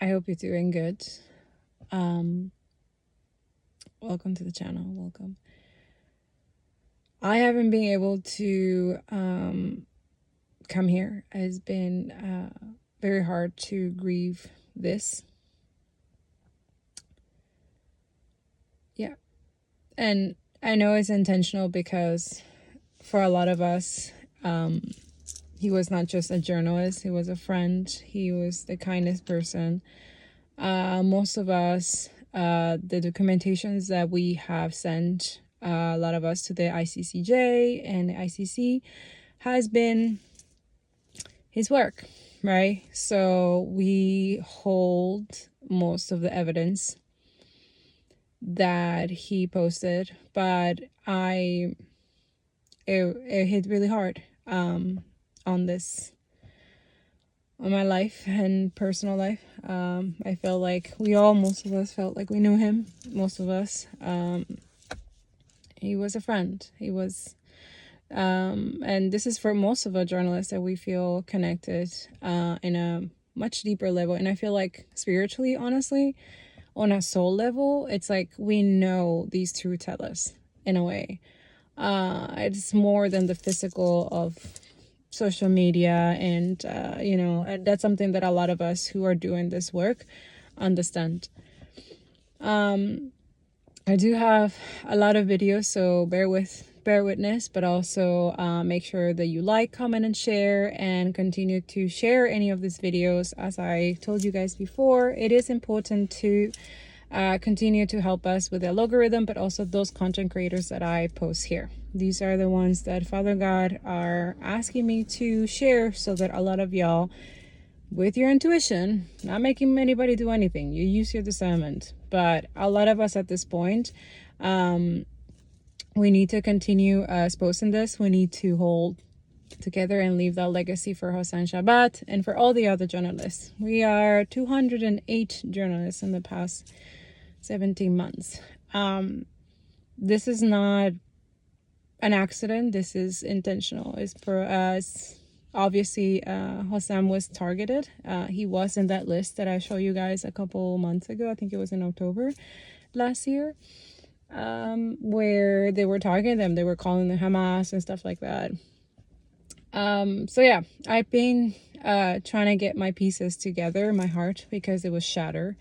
I hope you're doing good. Welcome to the channel. Welcome. I haven't been able to come here. It's been very hard to grieve this. Yeah. And I know it's intentional because for a lot of us, he was not just a journalist, he was a friend. He was the kindest person. Most of us, the documentations that we have sent, a lot of us to the ICCJ and the ICC has been his work, right? So we hold most of the evidence that he posted, but it hit really hard on my life and personal life. I felt like most of us felt like we knew him. Most of us. He was a friend. He was, and this is for most of the journalists that we feel connected in a much deeper level. And I feel like spiritually, honestly, on a soul level, it's like we know these truth tellers in a way. It's more than the physical of social media, and that's something that a lot of us who are doing this work understand. I do have a lot of videos, so bear witness, but also make sure that you like, comment, and share, and continue to share any of these videos. As I told you guys before, it is important to continue to help us with the algorithm, but also those content creators that I post here. These are the ones that Father God are asking me to share so that a lot of y'all, with your intuition, not making anybody do anything, you use your discernment. But a lot of us at this point, we need to continue posting this. We need to hold together and leave that legacy for Hossein Shabbat and for all the other journalists. We are 208 journalists in the past 17 months. This is not an accident. This is intentional. It's for us. Obviously, Hossein was targeted. He was in that list that I showed you guys a couple months ago. I think it was in October last year, where they were targeting them. They were calling them Hamas and stuff like that. So yeah, I've been trying to get my pieces together in my heart because it was shattered.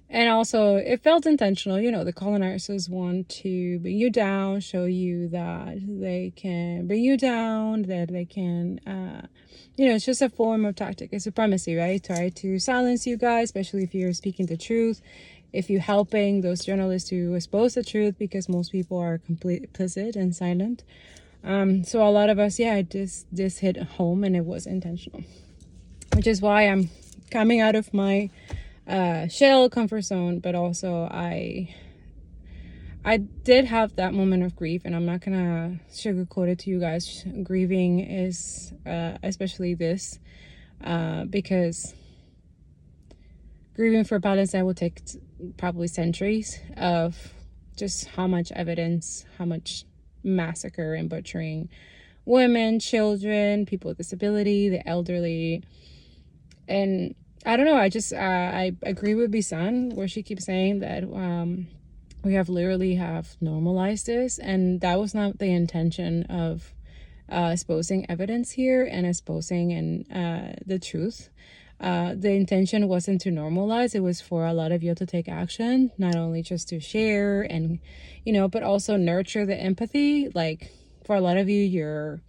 And also, it felt intentional. The colonizers want to bring you down, show you that they can bring you down, that they can, it's just a form of tactic. It's supremacy, right? Try to silence you guys, especially if you're speaking the truth, if you're helping those journalists to expose the truth, because most people are complicit and silent. So a lot of us, this hit home, and it was intentional, which is why I'm coming out of my shell comfort zone. But also I did have that moment of grief, and I'm not gonna sugarcoat it to you guys. Grieving is especially this because grieving for Palestine will take probably centuries of just how much evidence, how much massacre and butchering women, children, people with disability, the elderly. And I don't know, I agree with Bisan where she keeps saying that we have normalized this, and that was not the intention of exposing evidence here and exposing the truth. The intention wasn't to normalize. It was for a lot of you to take action, not only just to share and but also nurture the empathy. Like, for a lot of you, your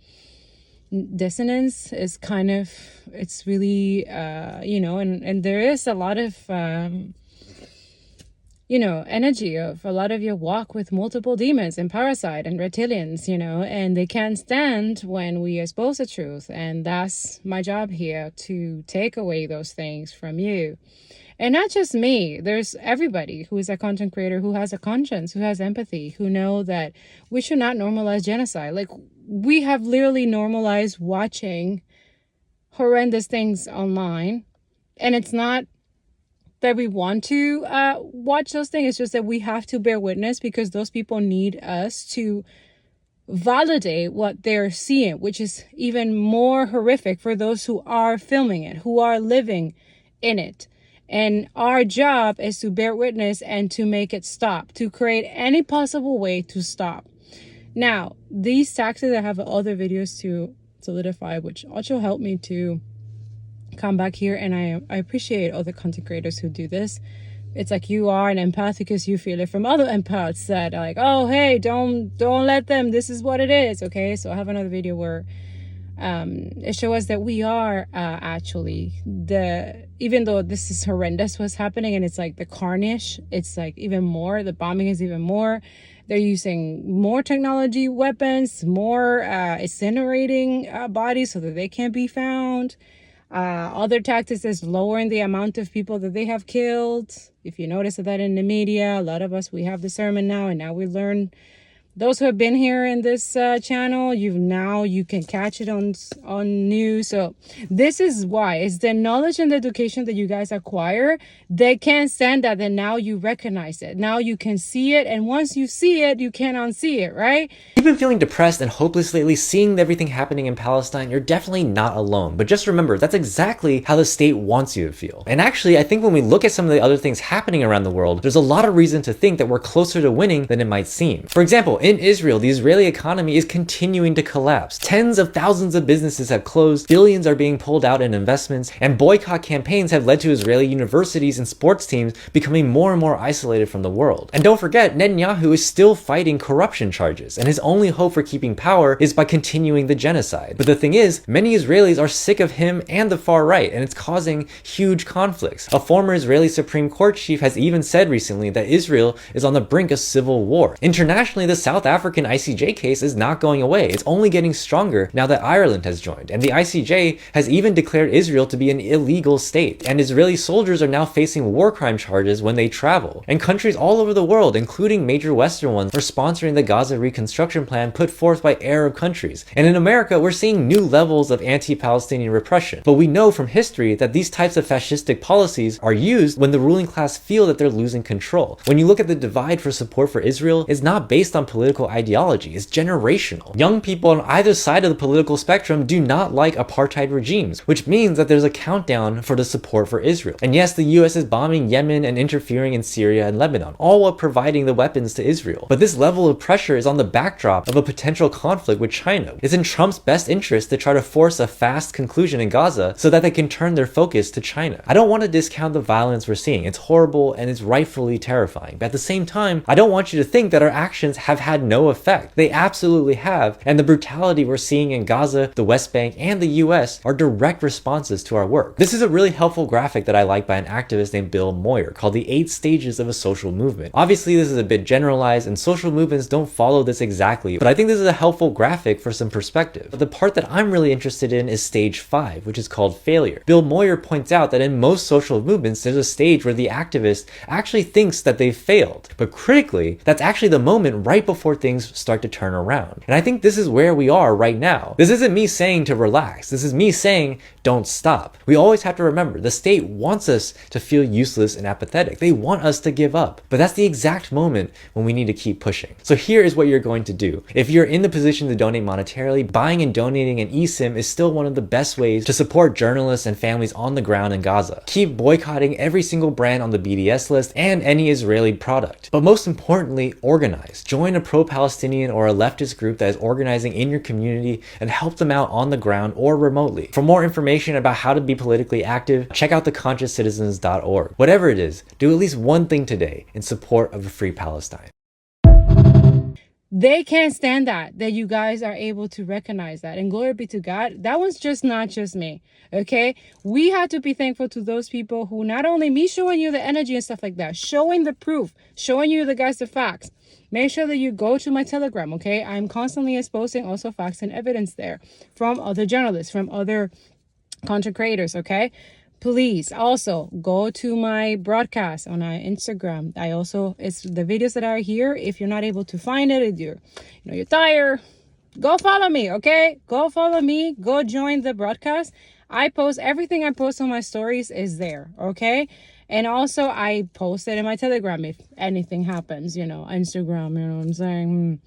dissonance is kind of, it's really and there is a lot of energy of a lot of your walk with multiple demons and parasite and reptilians, and they can't stand when we expose the truth. And that's my job here, to take away those things from you. And not just me, there's everybody who is a content creator, who has a conscience, who has empathy, who know that we should not normalize genocide. Like, we have literally normalized watching horrendous things online. And it's not that we want to watch those things. It's just that we have to bear witness, because those people need us to validate what they're seeing, which is even more horrific for those who are filming it, who are living in it. And our job is to bear witness and to make it stop, to create any possible way to stop. Now, these taxes, I have other videos to solidify, which also help me to come back here. And I appreciate other content creators who do this. It's like you are an empath because you feel it from other empaths that are like, oh, hey, don't let them. This is what it is. Okay, so I have another video where it shows us that we are actually even though this is horrendous what's happening, and it's like the carnage, it's like even more, the bombing is even more. They're using more technology weapons, more incinerating bodies so that they can't be found. Other tactics is lowering the amount of people that they have killed. If you notice that in the media, a lot of us, we have discernment now, and now we learn. Those who have been here in this channel, you can catch it on news. So this is why. It's the knowledge and the education that you guys acquire. They can't stand that. Then now you recognize it. Now you can see it. And once you see it, you can't unsee it, right? You've been feeling depressed and hopeless lately, seeing everything happening in Palestine. You're definitely not alone. But just remember, that's exactly how the state wants you to feel. And actually, I think when we look at some of the other things happening around the world, there's a lot of reason to think that we're closer to winning than it might seem. For example, in Israel, the Israeli economy is continuing to collapse. Tens of thousands of businesses have closed, billions are being pulled out in investments, and boycott campaigns have led to Israeli universities and sports teams becoming more and more isolated from the world. And don't forget, Netanyahu is still fighting corruption charges, and his only hope for keeping power is by continuing the genocide. But the thing is, many Israelis are sick of him and the far right, and it's causing huge conflicts. A former Israeli Supreme Court chief has even said recently that Israel is on the brink of civil war. Internationally, the South African ICJ case is not going away. It's only getting stronger now that Ireland has joined. And the ICJ has even declared Israel to be an illegal state. And Israeli soldiers are now facing war crime charges when they travel. And countries all over the world, including major Western ones, are sponsoring the Gaza reconstruction plan put forth by Arab countries. And in America, we're seeing new levels of anti-Palestinian repression. But we know from history that these types of fascistic policies are used when the ruling class feel that they're losing control. When you look at the divide for support for Israel, it's not based on political ideology, is generational. Young people on either side of the political spectrum do not like apartheid regimes, which means that there's a countdown for the support for Israel. And yes, the US is bombing Yemen and interfering in Syria and Lebanon, all while providing the weapons to Israel. But this level of pressure is on the backdrop of a potential conflict with China. It's in Trump's best interest to try to force a fast conclusion in Gaza so that they can turn their focus to China. I don't want to discount the violence we're seeing. It's horrible and it's rightfully terrifying. But at the same time, I don't want you to think that our actions have had no effect. They absolutely have, and the brutality we're seeing in Gaza, the West Bank, and the US are direct responses to our work. This is a really helpful graphic that I like by an activist named Bill Moyer called the 8 stages of a social movement. Obviously, this is a bit generalized and social movements don't follow this exactly, but I think this is a helpful graphic for some perspective. But the part that I'm really interested in is stage 5, which is called failure. Bill Moyer points out that in most social movements, there's a stage where the activist actually thinks that they've failed. But critically, that's actually the moment right before things start to turn around. And I think this is where we are right now. This isn't me saying to relax. This is me saying don't stop. We always have to remember the state wants us to feel useless and apathetic. They want us to give up. But that's the exact moment when we need to keep pushing. So here is what you're going to do. If you're in the position to donate monetarily, buying and donating an eSIM is still one of the best ways to support journalists and families on the ground in Gaza. Keep boycotting every single brand on the BDS list and any Israeli product. But most importantly, organize. Join a pro-Palestinian or a leftist group that is organizing in your community and help them out on the ground or remotely. For more information about how to be politically active, check out theconsciouscitizens.org. Whatever it is, do at least one thing today in support of a free Palestine. They can't stand that you guys are able to recognize that. And glory be to God, that was not just me. Okay, we have to be thankful to those people who, not only me showing you the energy and stuff like that, showing the proof, showing you the facts. Make sure that you go to my Telegram, okay? I'm constantly exposing also facts and evidence there from other journalists, from other content creators, okay? Please also go to my broadcast on my Instagram. It's the videos that are here. If you're not able to find it, if you're tired, go follow me, okay? Go follow me, go join the broadcast. Everything I post on my stories is there, okay? And also I post it in my Telegram if anything happens, Instagram, you know what I'm saying?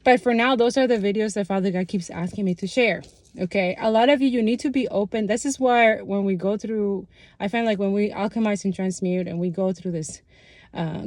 But for now, those are the videos that Father God keeps asking me to share. Okay, a lot of you need to be open. This is why when we go through, I find like when we alchemize and transmute and we go through this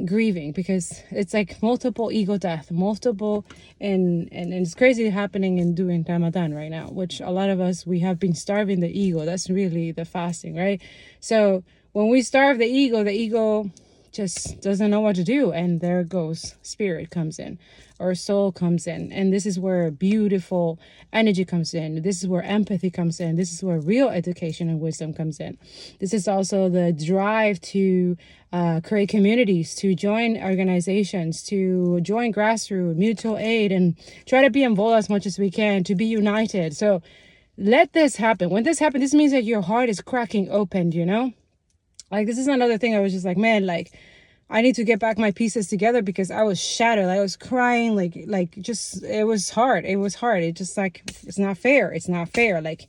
grieving, because it's like multiple ego death, multiple, and it's crazy happening in doing Ramadan right now, which a lot of us, we have been starving the ego. That's really the fasting, right? So when we starve the ego just doesn't know what to do, and there goes spirit comes in, or soul comes in, and this is where beautiful energy comes in. This is where empathy comes in. This is where real education and wisdom comes in. This is also the drive to create communities, to join organizations, to join grassroots mutual aid, and try to be involved as much as we can, to be united. So let this happen. When this happens, this means that your heart is cracking open, you know. Like, this is another thing. I was just like, man, like, I need to get back my pieces together, because I was shattered. I was crying, like just, it was hard. It was hard. It just like, it's not fair. It's not fair. Like,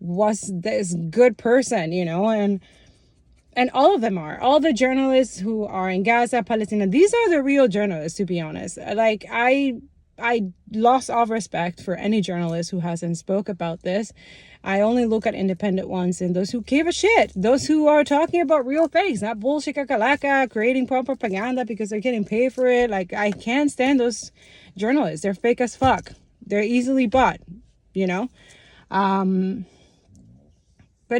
was this good person, you know? And all of them are. All the journalists who are in Gaza, Palestine, these are the real journalists, to be honest. Like, I lost all respect for any journalist who hasn't spoke about this. I only look at independent ones and those who give a shit. Those who are talking about real things, not bullshit kakalaka, creating propaganda because they're getting paid for it. Like, I can't stand those journalists. They're fake as fuck. They're easily bought, you know? But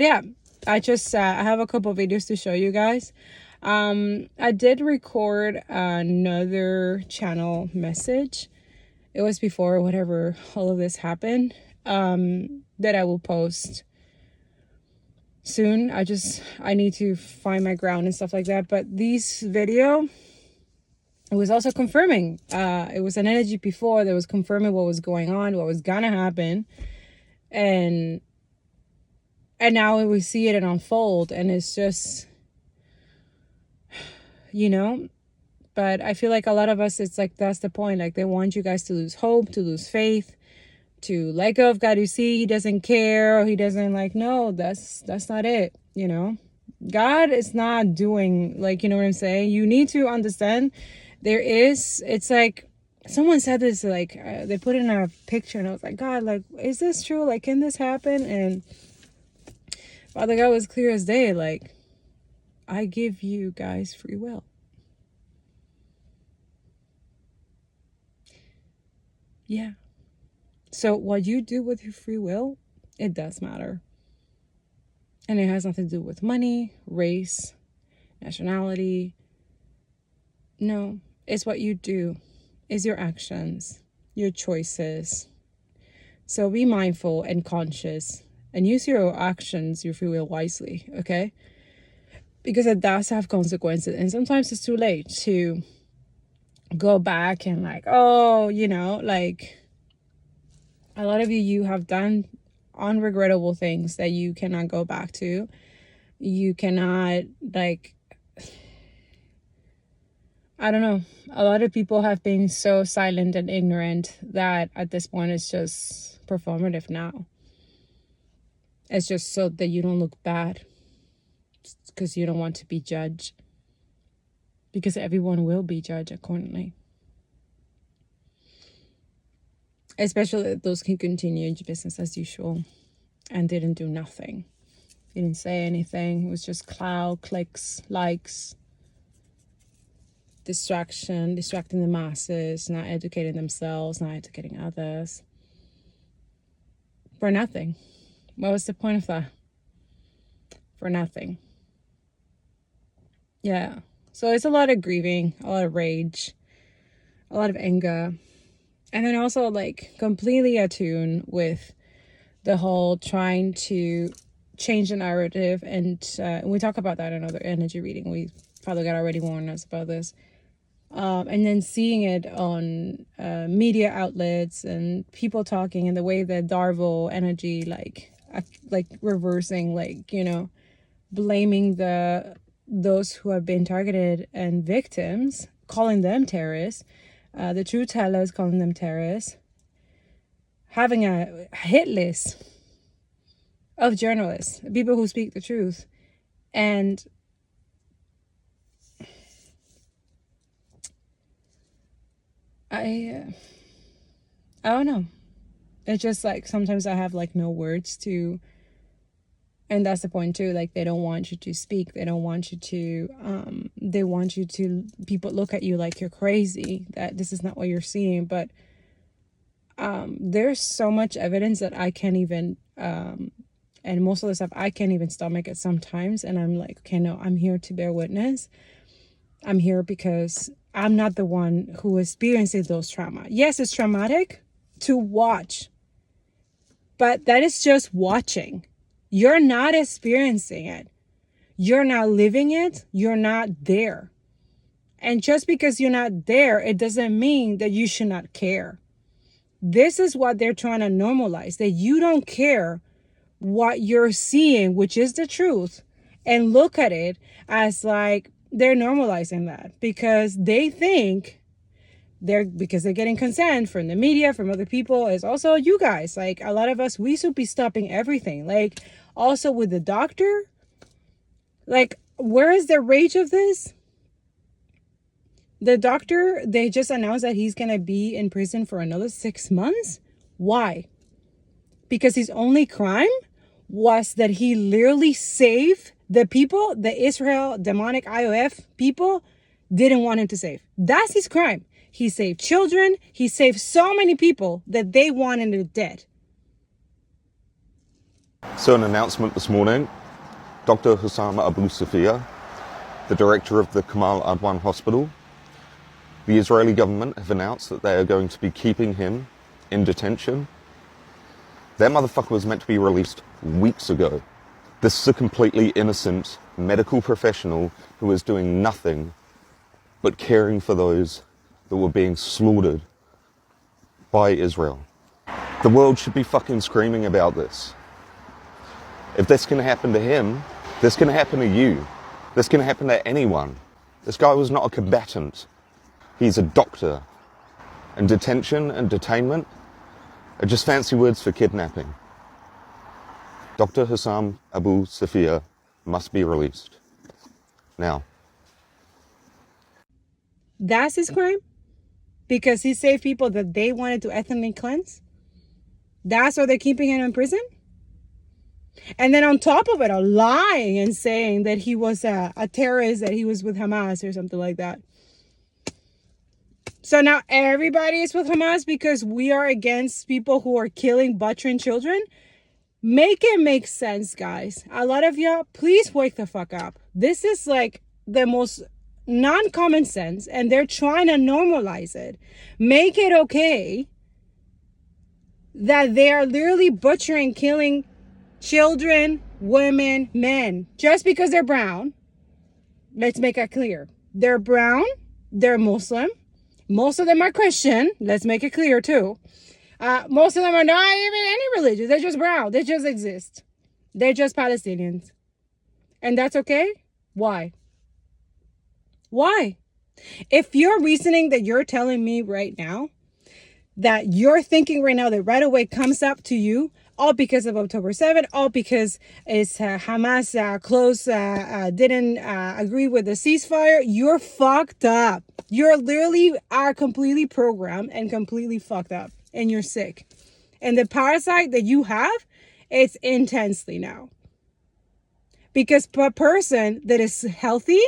yeah, I just, I have a couple of videos to show you guys. I did record another channel message. It was before whatever all of this happened, that I will post soon. I need to find my ground and stuff like that. But this video, it was also confirming. It was an energy before that was confirming what was going on, what was gonna happen. And now we see it unfold, and it's just, you know. But I feel like a lot of us, it's like, that's the point. Like, they want you guys to lose hope, to lose faith, to let go of God. You see, he doesn't care, or he doesn't, like, no, that's not it, you know. God is not doing, like, you know what I'm saying? You need to understand it's like, someone said this, like, they put in a picture, and I was like, God, like, is this true? Like, can this happen? And Father God was clear as day, like, I give you guys free will. Yeah. So what you do with your free will, it does matter. And it has nothing to do with money, race, nationality. No, it's what you do. It's your actions, your choices. So be mindful and conscious, and use your actions, your free will, wisely, okay? Because it does have consequences. And sometimes it's too late to go back and, like, oh, you know, like, a lot of you have done unregrettable things that you cannot go back to. You cannot, like, I don't know. A lot of people have been so silent and ignorant that at this point it's just performative now. It's just so that you don't look bad, because you don't want to be judged, because everyone will be judged accordingly. Especially if those can continue business as usual and didn't do nothing. Didn't say anything. It was just clout, clicks, likes, distracting the masses, not educating themselves, not educating others. For nothing. What was the point of that? For nothing. Yeah. So it's a lot of grieving, a lot of rage, a lot of anger. And then also, like, completely attuned with the whole trying to change the narrative. And we talk about that in another energy reading. Father God already warned us about this. And then seeing it on media outlets and people talking, in the way that Darvel energy, like reversing, like, you know, blaming those who have been targeted and victims, calling them terrorists. The truth tellers calling them terrorists, having a hit list of journalists, people who speak the truth. And I don't know. It's just like sometimes I have like no words to, and that's the point too. Like they don't want you to speak. They don't want you to, they want you to, people look at you like you're crazy, that this is not what you're seeing. But there's so much evidence that I can't even, and most of the stuff I can't even stomach it sometimes. And I'm like, okay, no, I'm here to bear witness. I'm here because I'm not the one who experiences those trauma. Yes, it's traumatic to watch, but that is just watching. You're not experiencing it. You're not living it. You're not there. And just because you're not there, it doesn't mean that you should not care. This is what they're trying to normalize, that you don't care what you're seeing, which is the truth, and look at it as like they're normalizing that because they think because they're getting consent from the media, from other people. It's also you guys, like a lot of us, we should be stopping everything. Like also with the doctor, like where is the rage of this? The doctor, they just announced that he's gonna be in prison for another 6 months. Why? Because his only crime was that he literally saved the people, the Israel demonic IOF people didn't want him to save. That's his crime. He saved children. He saved so many people that they wanted dead. So an announcement this morning, Dr. Hussam Abu Safia, the director of the Kamal Adwan Hospital, the Israeli government have announced that they are going to be keeping him in detention. That motherfucker was meant to be released weeks ago. This is a completely innocent medical professional who is doing nothing but caring for those that were being slaughtered by Israel. The world should be fucking screaming about this. If this can happen to him, this can happen to you. This can happen to anyone. This guy was not a combatant. He's a doctor. And detention and detainment are just fancy words for kidnapping. Dr. Hussam Abu Safia must be released. Now. That's his crime? Because he saved people that they wanted to ethnically cleanse? That's why they're keeping him in prison? And then on top of it, are lying and saying that he was a terrorist, that he was with Hamas or something like that. So now everybody is with Hamas because we are against people who are killing, butchering children? Make it make sense, guys. A lot of y'all, please wake the fuck up. This is like the most non-common sense, and they're trying to normalize it. Make it okay that they are literally butchering, killing children, women, men, just because they're brown. Let's make it clear. They're brown, they're Muslim. Most of them are Christian. Let's make it clear too. Most of them are not even any religion. They're just brown. They just exist. They're just Palestinians. And that's okay? Why? Why? If you're reasoning that you're telling me right now, that you're thinking right now that right away comes up to you, all because of October 7th, all because it's Hamas didn't agree with the ceasefire, you're fucked up. You're literally are completely programmed and completely fucked up, and you're sick. And the parasite that you have, it's intensely now. Because a person that is healthy,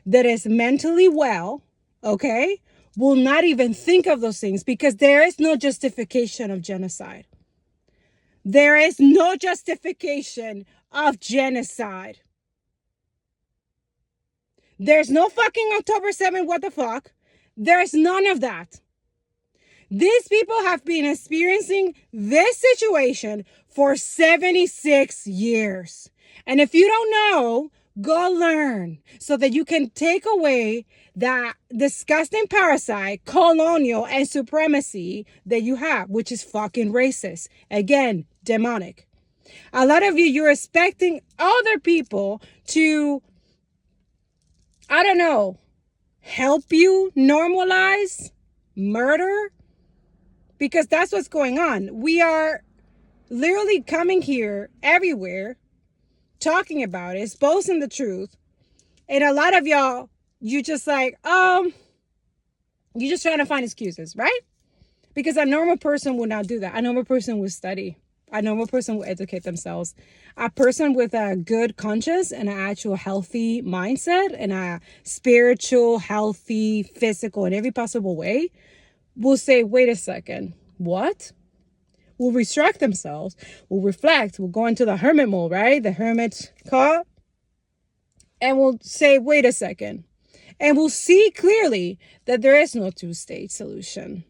that is mentally well, okay, will not even think of those things because there is no justification of genocide. There is no justification of genocide. There's no fucking October 7th, what the fuck? There's none of that. These people have been experiencing this situation for 76 years. And if you don't know, go learn so that you can take away that disgusting parasite, colonial and supremacy that you have, which is fucking racist. Again, demonic. A lot of you're expecting other people to, I don't know, help you normalize murder, because that's what's going on. We are literally coming here everywhere, talking about it, exposing the truth. And a lot of y'all, you just like, you're just trying to find excuses, right? Because a normal person would not do that. A normal person would study. A normal person will educate themselves. A person with a good conscience and an actual healthy mindset and a spiritual, healthy, physical, in every possible way will say, wait a second, what? Will restrict themselves, will reflect, will go into the hermit mode, right? The hermit call. And will say, wait a second. And will see clearly that there is no two-state solution.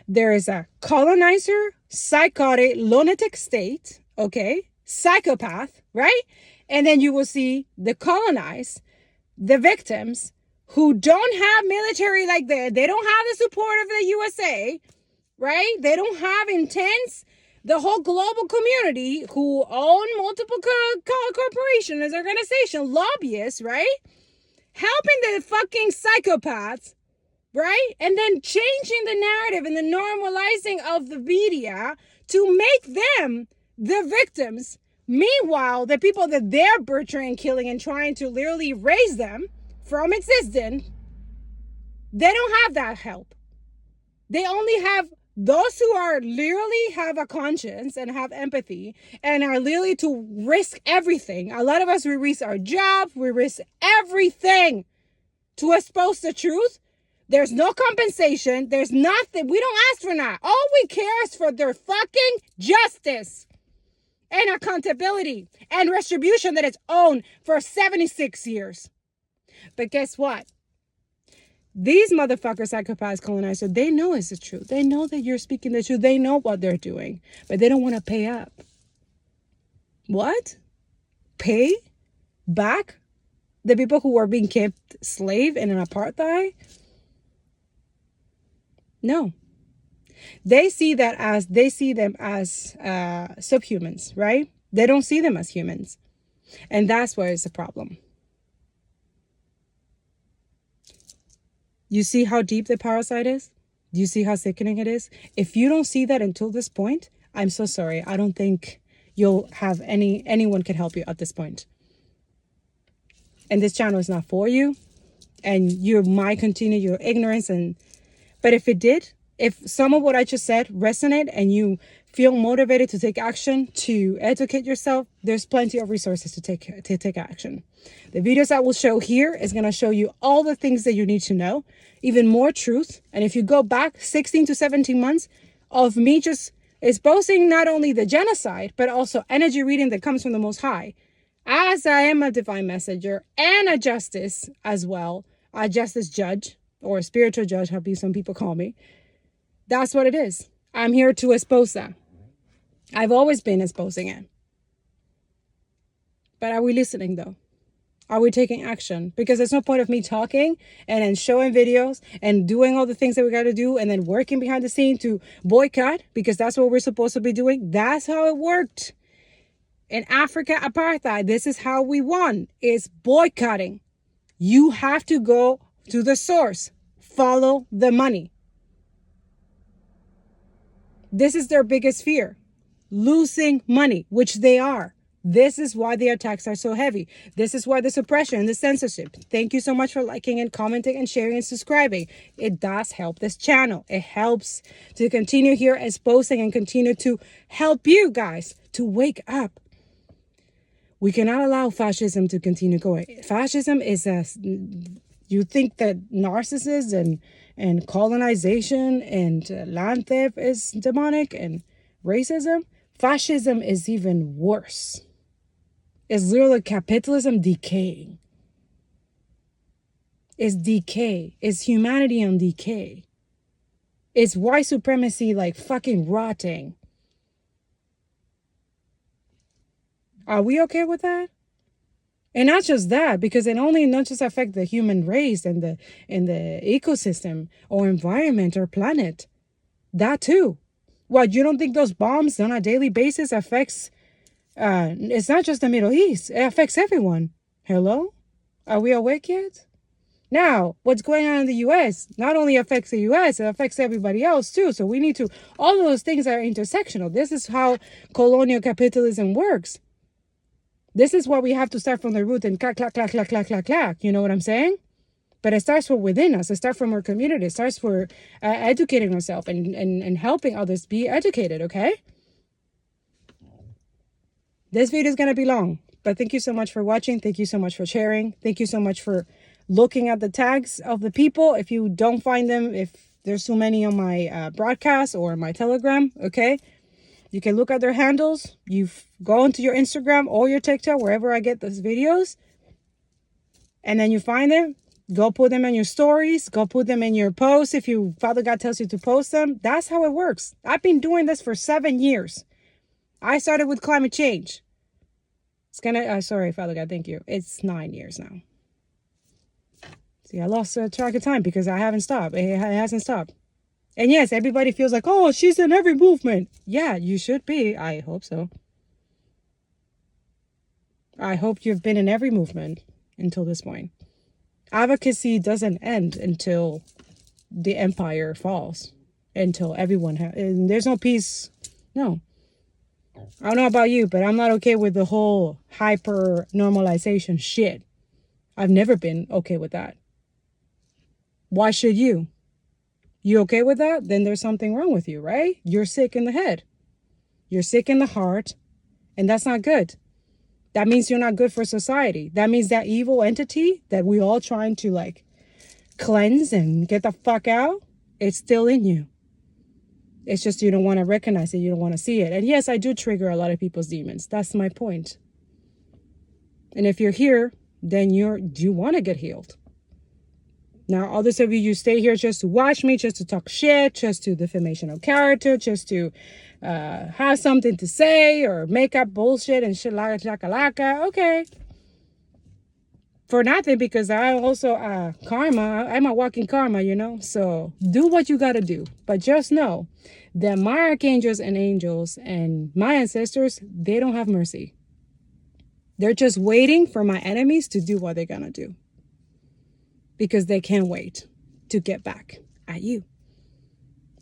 There is a colonizer, psychotic, lunatic state, okay? Psychopath, right? And then you will see the colonized, the victims who don't have military like that. They don't have the support of the USA, right? They don't have intense, the whole global community who own multiple corporations, as organization, lobbyists, right? Helping the fucking psychopaths, right? And then changing the narrative and the normalizing of the media to make them the victims. Meanwhile, the people that they're butchering, killing, and trying to literally raise them from existence, they don't have that help. They only have those who are literally have a conscience and have empathy and are literally to risk everything. A lot of us, we risk our job, we risk everything to expose the truth. There's no compensation. There's nothing. We don't ask for that. All we care is for their fucking justice and accountability and retribution that it's owned for 76 years. But guess what? These motherfuckers, psychopaths, colonizers, they know it's the truth. They know that you're speaking the truth. They know what they're doing, but they don't want to pay up. What? Pay back the people who were being kept slave in an apartheid? No. They see them as subhumans, right? They don't see them as humans. And that's where it's a problem. You see how deep the parasite is? Do you see how sickening it is? If you don't see that until this point, I'm so sorry. I don't think you'll have anyone can help you at this point. And this channel is not for you. And you might continue your ignorance. But if it did, if some of what I just said resonate and you feel motivated to take action, to educate yourself, there's plenty of resources to take action. The videos I will show here is going to show you all the things that you need to know, even more truth. And if you go back 16 to 17 months of me just exposing not only the genocide, but also energy reading that comes from the Most High, as I am a divine messenger and a justice as well, a justice judge or a spiritual judge, how some people call me. That's what it is. I'm here to expose that. I've always been exposing it. But are we listening though? Are we taking action? Because there's no point of me talking and then showing videos and doing all the things that we got to do and then working behind the scene to boycott, because that's what we're supposed to be doing. That's how it worked. In Africa, apartheid, this is how we won, is boycotting. You have to go to the source. Follow the money. This is their biggest fear. Losing money, which they are. This is why the attacks are so heavy. This is why the suppression and the censorship. Thank you so much for liking and commenting and sharing and subscribing. It does help this channel. It helps to continue here exposing and continue to help you guys to wake up. We cannot allow fascism to continue going. Fascism is you think that narcissism and colonization and land theft is demonic and racism? Fascism is even worse. It's literally capitalism decaying. It's decay. It's humanity on decay. It's white supremacy like fucking rotting. Are we okay with that? And not just that, because it only not just affect the human race and the ecosystem or environment or planet. That too. What, you don't think those bombs on a daily basis affects, it's not just the Middle East, it affects everyone. Hello? Are we awake yet? Now, what's going on in the U.S. not only affects the U.S., it affects everybody else too. So we need to, all those things are intersectional. This is how colonial capitalism works. This is why we have to start from the root and clack, clack, clack, clack, clack, clack, clack. You know what I'm saying? But it starts from within us. It starts from our community. It starts for educating ourselves and helping others be educated, okay? This video is going to be long, but thank you so much for watching. Thank you so much for sharing. Thank you so much for looking at the tags of the people. If you don't find them, if there's so many on my broadcast or my Telegram, okay? You can look at their handles. You go into your Instagram or your TikTok, wherever I get those videos. And then you find them. Go put them in your stories. Go put them in your posts if Father God tells you to post them. That's how it works. I've been doing this for 7 years. I started with climate change. It's gonna, sorry, Father God, thank you. It's 9 years now. See, I lost track of time because I haven't stopped. It hasn't stopped. And yes, everybody feels like, oh, she's in every movement. Yeah, you should be. I hope so. I hope you've been in every movement until this point. Advocacy doesn't end until the empire falls. Until everyone and there's no peace. No. I don't know about you, but I'm not okay with the whole hyper normalization shit. I've never been okay with that. Why should you? You okay with that? Then there's something wrong with you, right? You're sick in the head. You're sick in the heart. And that's not good. That means you're not good for society. That means that evil entity that we all trying to like cleanse and get the fuck out, it's still in you. It's just you don't want to recognize it. You don't want to see it. And yes, I do trigger a lot of people's demons. That's my point. And if you're here, then you want to get healed. Now, others of you stay here just to watch me, just to talk shit, just to defamation of character, just to have something to say or make up bullshit and shit laka. Okay. For nothing, because I also, karma, I'm a walking karma, you know? So do what you got to do. But just know that my archangels and angels and my ancestors, they don't have mercy. They're just waiting for my enemies to do what they're going to do. Because they can't wait to get back at you.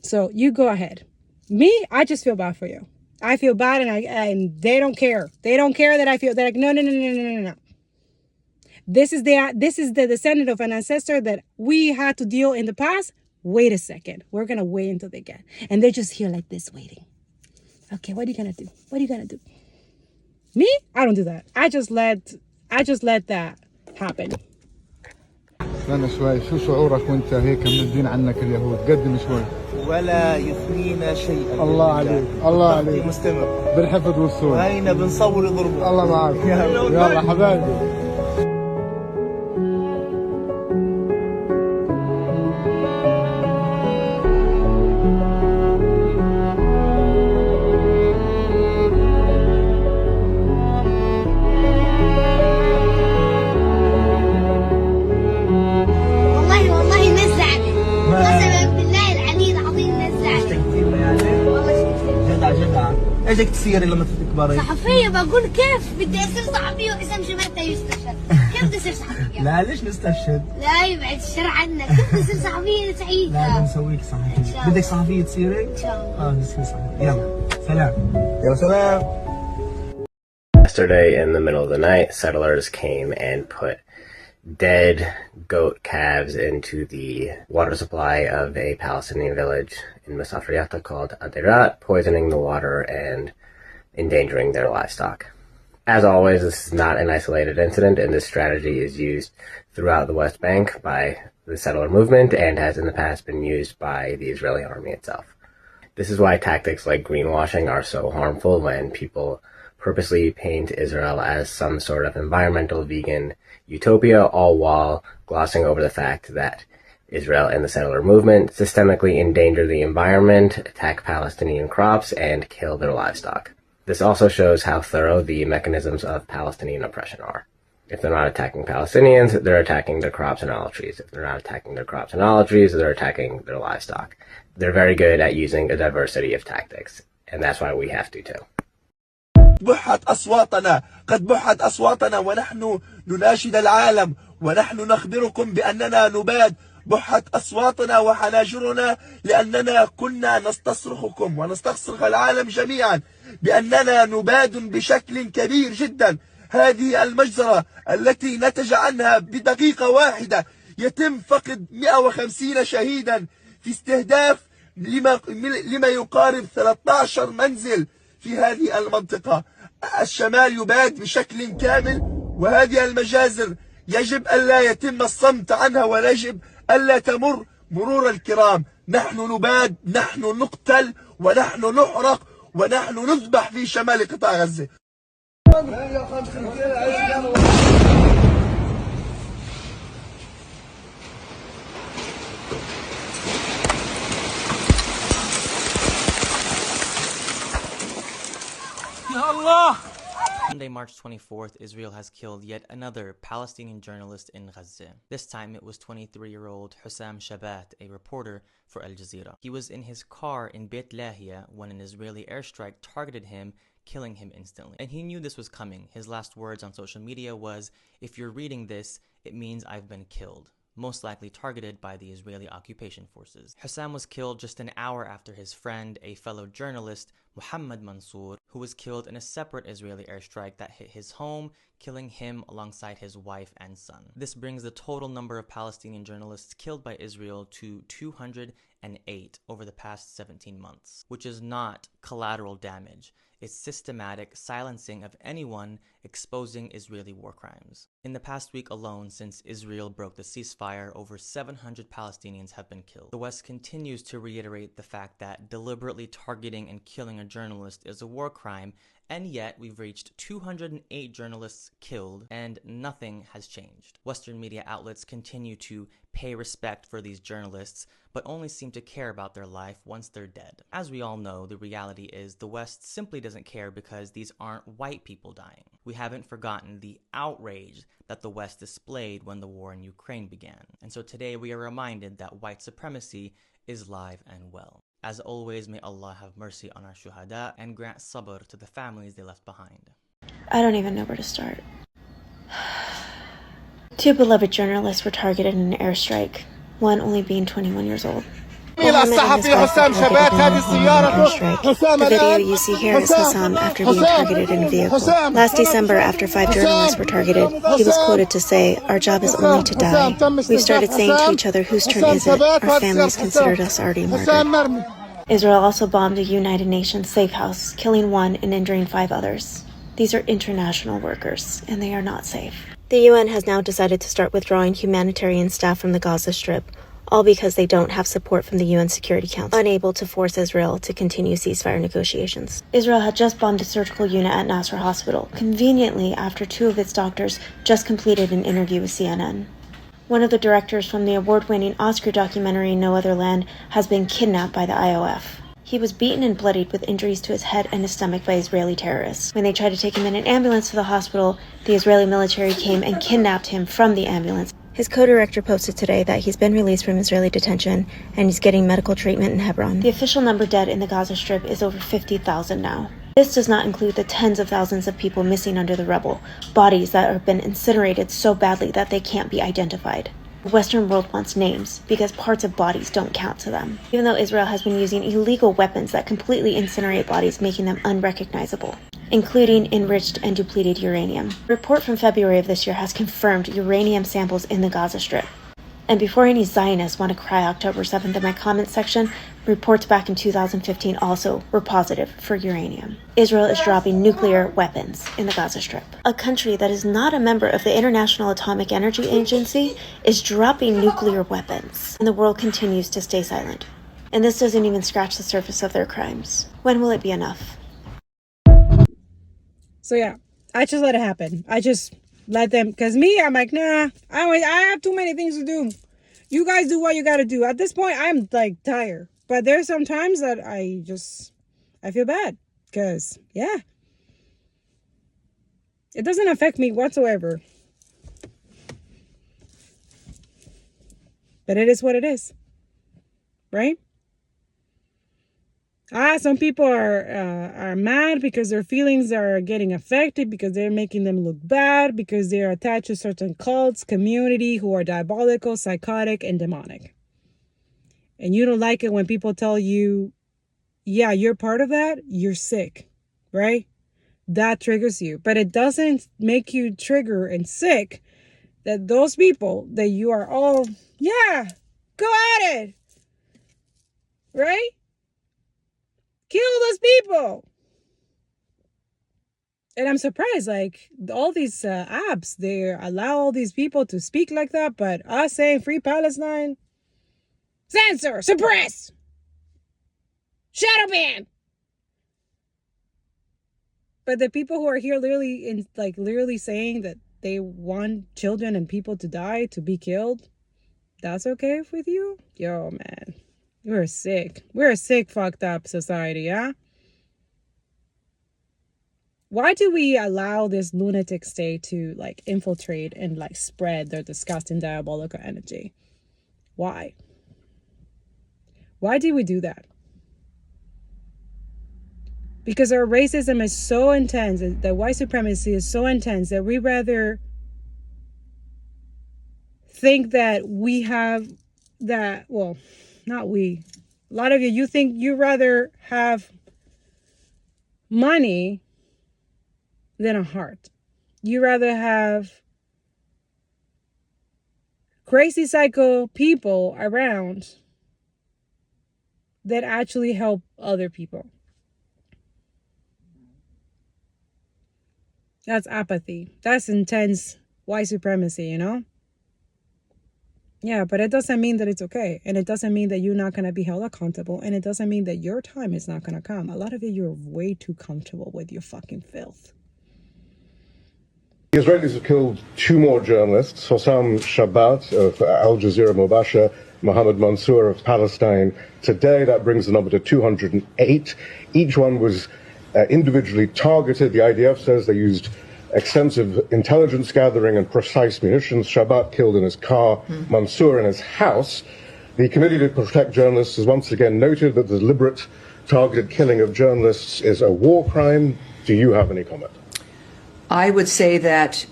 So you go ahead. Me, I just feel bad for you. I feel bad and they don't care. They don't care that I feel that like, no. This is the descendant of an ancestor that we had to deal in the past. Wait a second. We're going to wait until they get. And they're just here like this waiting. Okay, what are you going to do? What are you going to do? Me? I don't do that. I just let that happen. استنى شوي، شو شعورك وانت هيك مدين عنك اليهود؟ قدم شوي. ولا يثنينا شيئا. الله عليك، الله عليك. مستمر. بالحفظ والصون. هينا بنصور يضربوا. الله معك. يلا حبايبي. ايش تصيري لما تكبري؟ صحفية. بقول كيف بدي اصير صحفية واسم شمالتها يستشهد. كيف بدي اصير صحفية؟ لا ليش نستشهد؟ لا يبعد الشر عنك. كيف بدي اصير صحفية سعيدة؟ لا بنسويك صحفية. بدك صحفية تصيري؟ ان شاء الله. تصيري صحفية. يلا سلام. يلا سلام. Yesterday, in the middle of the night, settlers came and put dead goat calves into the water supply of a Palestinian village in Masafriyata called Adirat, poisoning the water and endangering their livestock. As always, this is not an isolated incident, and this strategy is used throughout the West Bank by the settler movement and has in the past been used by the Israeli army itself. This is why tactics like greenwashing are so harmful when people purposely paint Israel as some sort of environmental vegan utopia, all while glossing over the fact that Israel and the settler movement systemically endanger the environment, attack Palestinian crops, and kill their livestock. This also shows how thorough the mechanisms of Palestinian oppression are. If they're not attacking Palestinians, they're attacking their crops and olive trees. If they're not attacking their crops and olive trees, they're attacking their livestock. They're very good at using a diversity of tactics, and that's why we have to too. بحت أصواتنا، قد بحت أصواتنا ونحن نناشد العالم ونحن نخبركم بأننا نباد. بحت أصواتنا وحناجرنا لأننا كنا نستصرخكم ونستصرخ العالم جميعا بأننا نباد بشكل كبير جدا. هذه المجزرة التي نتج عنها بدقيقة واحدة يتم فقد 150 شهيدا في استهداف لما يقارب 13 منزل في هذه المنطقة. الشمال يباد بشكل كامل، وهذه المجازر يجب ألا يتم الصمت عنها، ويجب ألا تمر مرور الكرام. نحن نباد، نحن نقتل، ونحن نحرق، ونحن نذبح في شمال قطاع غزة. Monday, March 24th, Israel has killed yet another Palestinian journalist in Gaza. This time it was 23-year-old Hussam Shabat, a reporter for Al Jazeera. He was in his car in Beit Lahia when an Israeli airstrike targeted him, killing him instantly. And he knew this was coming. His last words on social media was, "If you're reading this, it means I've been killed," most likely targeted by the Israeli occupation forces. Hussam was killed just an hour after his friend, a fellow journalist, Muhammad Mansour, who was killed in a separate Israeli airstrike that hit his home, killing him alongside his wife and son. This brings the total number of Palestinian journalists killed by Israel to 208 over the past 17 months, which is not collateral damage. It's systematic silencing of anyone exposing Israeli war crimes. In the past week alone, since Israel broke the ceasefire, over 700 Palestinians have been killed. The West continues to reiterate the fact that deliberately targeting and killing a journalist is a war crime, and yet we've reached 208 journalists killed and nothing has changed. Western media outlets continue to pay respect for these journalists, but only seem to care about their life once they're dead. As we all know, the reality is the West simply doesn't care because these aren't white people dying. We haven't forgotten the outrage that the West displayed when the war in Ukraine began. And so today we are reminded that white supremacy is live and well. As always, may Allah have mercy on our shuhada and grant sabr to the families they left behind. I don't even know where to start. Two beloved journalists were targeted in an airstrike, one only being 21 years old. The video you see here is Hussam after being targeted in a vehicle. Last December, after 5 journalists were targeted, he was quoted to say, "Our job is only to die. We started saying to each other, whose turn is it? Our families considered us already murdered." Israel also bombed a United Nations safe house, killing 1 and injuring 5 others. These are international workers, and they are not safe. The UN has now decided to start withdrawing humanitarian staff from the Gaza Strip, all because they don't have support from the UN Security Council, unable to force Israel to continue ceasefire negotiations. Israel had just bombed a surgical unit at Nasser Hospital, conveniently after 2 of its doctors just completed an interview with CNN. One of the directors from the award-winning Oscar documentary No Other Land has been kidnapped by the IOF. He was beaten and bloodied with injuries to his head and his stomach by Israeli terrorists. When they tried to take him in an ambulance to the hospital, the Israeli military came and kidnapped him from the ambulance. His co-director posted today that he's been released from Israeli detention and he's getting medical treatment in Hebron. The official number dead in the Gaza Strip is over 50,000 now. This does not include the tens of thousands of people missing under the rubble, bodies that have been incinerated so badly that they can't be identified. The Western world wants names because parts of bodies don't count to them, even though Israel has been using illegal weapons that completely incinerate bodies, making them unrecognizable, including enriched and depleted uranium. A report from February of this year has confirmed uranium samples in the Gaza Strip. And before any Zionists want to cry October 7th in my comments section, reports back in 2015 also were positive for uranium. Israel is dropping nuclear weapons in the Gaza Strip. A country that is not a member of the International Atomic Energy Agency is dropping nuclear weapons, and the world continues to stay silent. And this doesn't even scratch the surface of their crimes. When will it be enough? So yeah, I just let it happen. I just let them, because me, I'm like, nah, I have too many things to do. You guys do what you got to do. At this point, I'm like tired. But there's some times that I feel bad. Because, yeah. It doesn't affect me whatsoever. But it is what it is. Right? Some people are mad because their feelings are getting affected, because they're making them look bad, because they're attached to certain cults, community who are diabolical, psychotic, and demonic. And you don't like it when people tell you, yeah, you're part of that, you're sick, right? That triggers you. But it doesn't make you trigger and sick that those people that you are all, yeah, go at it, right? Kill those people. And I'm surprised, like, all these apps, they allow all these people to speak like that, but us saying free Palestine, censor, suppress, shadow ban. But the people who are here literally saying that they want children and people to die, to be killed, that's okay with you? Yo, man, we're sick. We're a sick, fucked up society, yeah? Why do we allow this lunatic state to, like, infiltrate and, like, spread their disgusting diabolical energy? Why? Why do we do that? Because our racism is so intense, the white supremacy is so intense that we rather think that we have that, well, not we. A lot of you think you rather have money than a heart. You rather have crazy psycho people around that actually help other people. That's apathy. That's intense white supremacy, you know? Yeah, but it doesn't mean that it's okay. And it doesn't mean that you're not going to be held accountable. And it doesn't mean that your time is not going to come. A lot of you, you're way too comfortable with your fucking filth. The Israelis have killed 2 more journalists, Hossam Shabbat of Al Jazeera Mubasher, Mohammed Mansour of Palestine Today. That brings the number to 208. Each one was individually targeted. The IDF says they used extensive intelligence gathering and precise munitions. Shabbat killed in his car, Mansour in his house. The Committee to Protect Journalists has once again noted that the deliberate targeted killing of journalists is a war crime. Do you have any comment? I would say that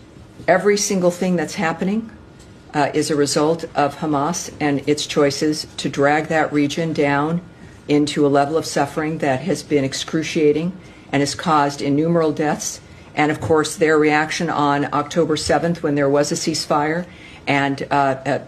every single thing that's happening is a result of Hamas and its choices to drag that region down into a level of suffering that has been excruciating and has caused innumerable deaths. And, of course, their reaction on October 7th when there was a ceasefire and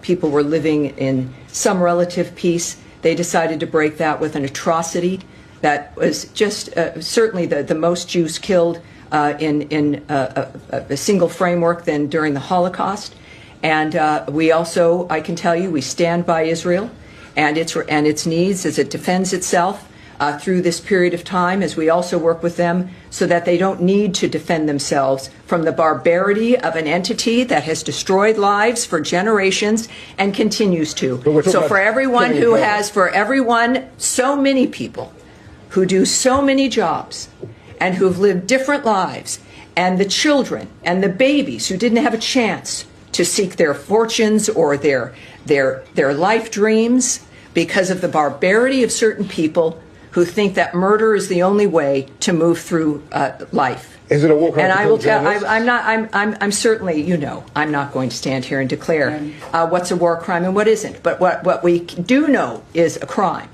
people were living in some relative peace, they decided to break that with an atrocity that was just certainly the most Jews killed in a single framework than during the Holocaust. And we also, I can tell you, we stand by Israel and its needs as it defends itself through this period of time, as we also work with them so that they don't need to defend themselves from the barbarity of an entity that has destroyed lives for generations and continues to. So for everyone who has, so many people who do so many jobs and who've lived different lives, and the children and the babies who didn't have a chance to seek their fortunes or their life dreams because of the barbarity of certain people who think that murder is the only way to move through life. Is it a war crime? And I will tell. I'm certainly. You know, I'm not going to stand here and declare what's a war crime and what isn't. But what we do know is a crime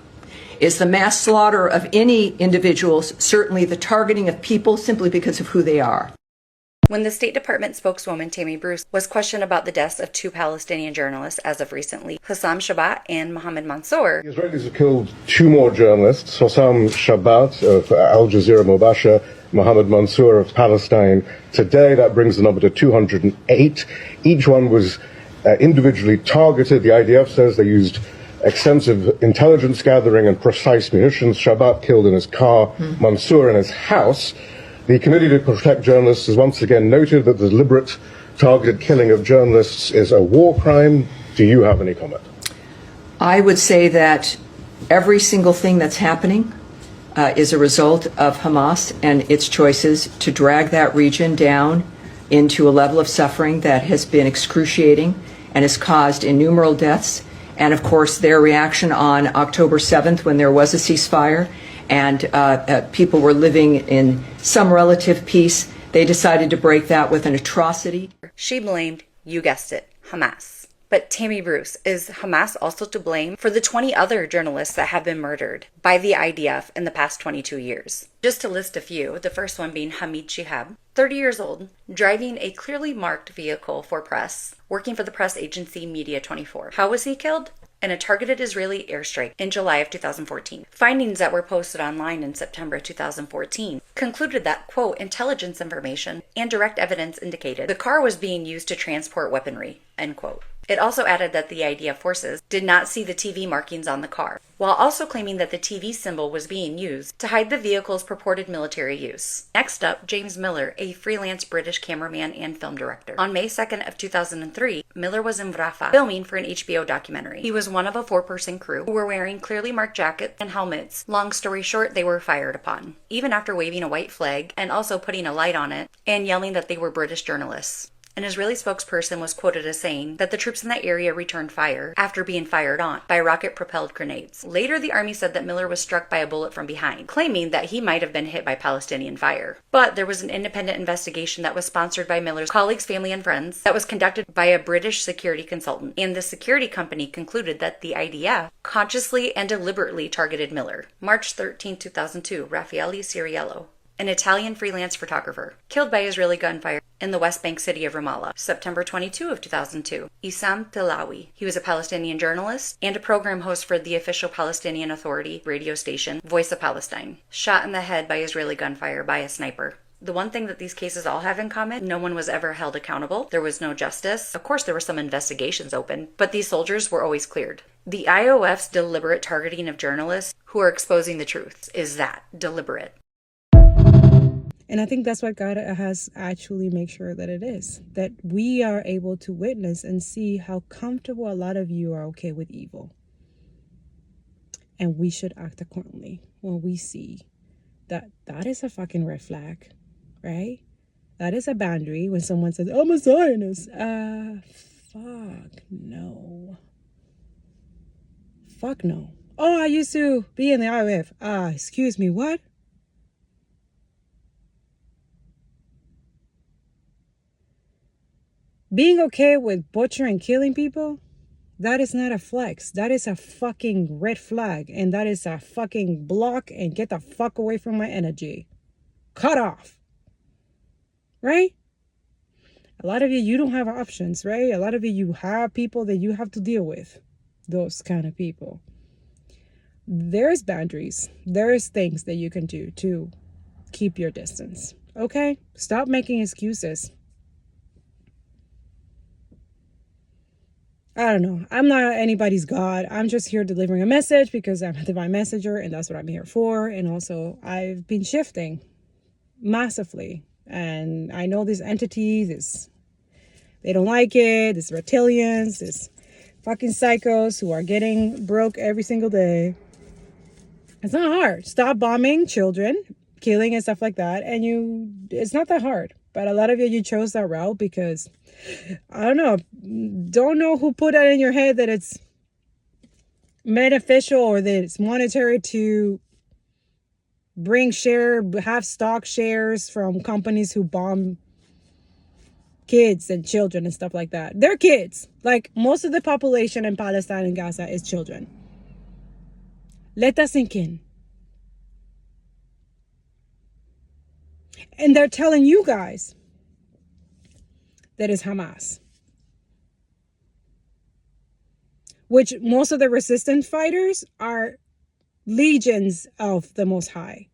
is the mass slaughter of any individuals. Certainly, the targeting of people simply because of who they are. When the State Department spokeswoman Tammy Bruce was questioned about the deaths of 2 Palestinian journalists as of recently, Hossam Shabbat and Mohammed Mansour. The Israelis have killed 2 more journalists, Hossam Shabbat of Al Jazeera Mubasher, Mohammed Mansour of Palestine Today. That brings the number to 208. Each one was individually targeted. The IDF says they used extensive intelligence gathering and precise munitions. Shabbat killed in his car, Mansour in his house. The Committee to Protect Journalists has once again noted that the deliberate targeted killing of journalists is a war crime. Do you have any comment? I would say that every single thing that's happening is a result of Hamas and its choices to drag that region down into a level of suffering that has been excruciating and has caused innumerable deaths. And, of course, their reaction on October 7th when there was a ceasefire and people were living in some relative peace, they decided to break that with an atrocity. She blamed, you guessed it, Hamas. But Tammy Bruce, is Hamas also to blame for the 20 other journalists that have been murdered by the IDF in the past 22 years? Just to list a few, the first one being Hamid Shihab, 30 years old, driving a clearly marked vehicle for press, working for the press agency Media 24. How was he killed? In a targeted Israeli airstrike in July of 2014. Findings that were posted online in September 2014 concluded that, quote, intelligence information and direct evidence indicated the car was being used to transport weaponry, end quote. It also added that the IDF forces did not see the TV markings on the car, while also claiming that the TV symbol was being used to hide the vehicle's purported military use. Next up, James Miller, a freelance British cameraman and film director. On May 2nd of 2003, Miller was in Rafah filming for an HBO documentary. He was one of a 4-person crew who were wearing clearly marked jackets and helmets. Long story short, they were fired upon, even after waving a white flag and also putting a light on it and yelling that they were British journalists. An Israeli spokesperson was quoted as saying that the troops in that area returned fire after being fired on by rocket-propelled grenades. Later, the army said that Miller was struck by a bullet from behind, claiming that he might have been hit by Palestinian fire. But there was an independent investigation that was sponsored by Miller's colleagues, family, and friends that was conducted by a British security consultant, and the security company concluded that the IDF consciously and deliberately targeted Miller. March 13, 2002, Raffaele Ciriello, an Italian freelance photographer, killed by Israeli gunfire in the West Bank city of Ramallah. September 22 of 2002, Issam Tilawi. He was a Palestinian journalist and a program host for the official Palestinian Authority radio station, Voice of Palestine, shot in the head by Israeli gunfire by a sniper. The one thing that these cases all have in common, no one was ever held accountable. There was no justice. Of course, there were some investigations open, but these soldiers were always cleared. The IOF's deliberate targeting of journalists who are exposing the truth is that deliberate. And I think that's what God has actually made sure that it is. That we are able to witness and see how comfortable a lot of you are okay with evil. And we should act accordingly when we see that that is a fucking red flag, right? That is a boundary when someone says, I'm a Zionist. Fuck no. Fuck no. Oh, I used to be in the IOF. Excuse me, what? Being okay with butchering and killing people, that is not a flex. That is a fucking red flag. And that is a fucking block and get the fuck away from my energy. Cut off. Right? A lot of you don't have options, right? A lot of you have people that you have to deal with. Those kind of people. There's boundaries. There's things that you can do to keep your distance. Okay? Stop making excuses. I don't know. I'm not anybody's God. I'm just here delivering a message because I'm a divine messenger and that's what I'm here for. And also I've been shifting massively. And I know these entities, they don't like it. These reptilians, these fucking psychos who are getting broke every single day. It's not hard. Stop bombing children, killing and stuff like that. And it's not that hard. But a lot of you chose that route because, I don't know who put that in your head that it's beneficial or that it's monetary to have stock shares from companies who bomb kids and children and stuff like that. They're kids. Like most of the population in Palestine and Gaza is children. Let that sink in. And they're telling you guys that is Hamas. Which most of the resistance fighters are legions of the Most High.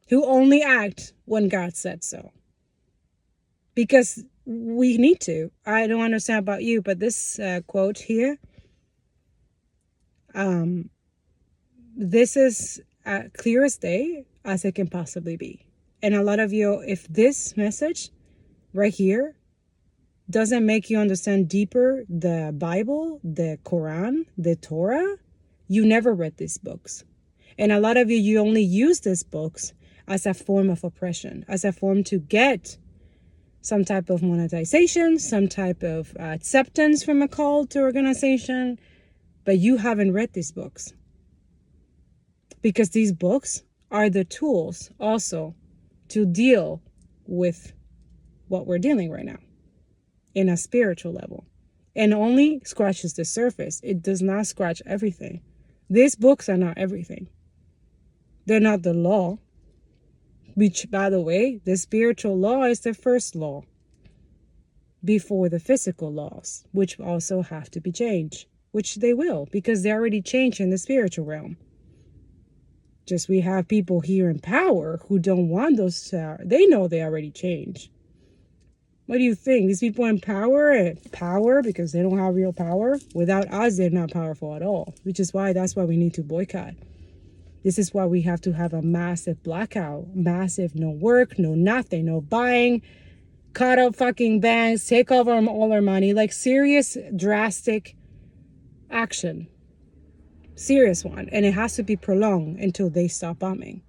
Who only act when God said so. Because we need to. I don't understand about you, but this quote here, this is clear as day as it can possibly be. And a lot of you, if this message right here doesn't make you understand deeper the Bible, the Quran, the Torah, you never read these books. And a lot of you only use these books as a form of oppression, as a form to get some type of monetization, some type of acceptance from a cult or organization. But you haven't read these books. Because these books are the tools also to deal with what we're dealing right now in a spiritual level. And only scratches the surface. It does not scratch everything. These books are not everything. They're not the law. Which, by the way, the spiritual law is the first law before the physical laws, which also have to be changed, which they will, because they already changed in the spiritual realm. Just we have people here in power who don't want those, they know they already changed. What do you think? These people in power because they don't have real power? Without us, they're not powerful at all, which is why that's why we need to boycott. This is why we have to have a massive blackout, massive no work, no nothing, no buying, cut up fucking banks, take over all our money, like serious, drastic action. Serious one. And it has to be prolonged until they stop bombing.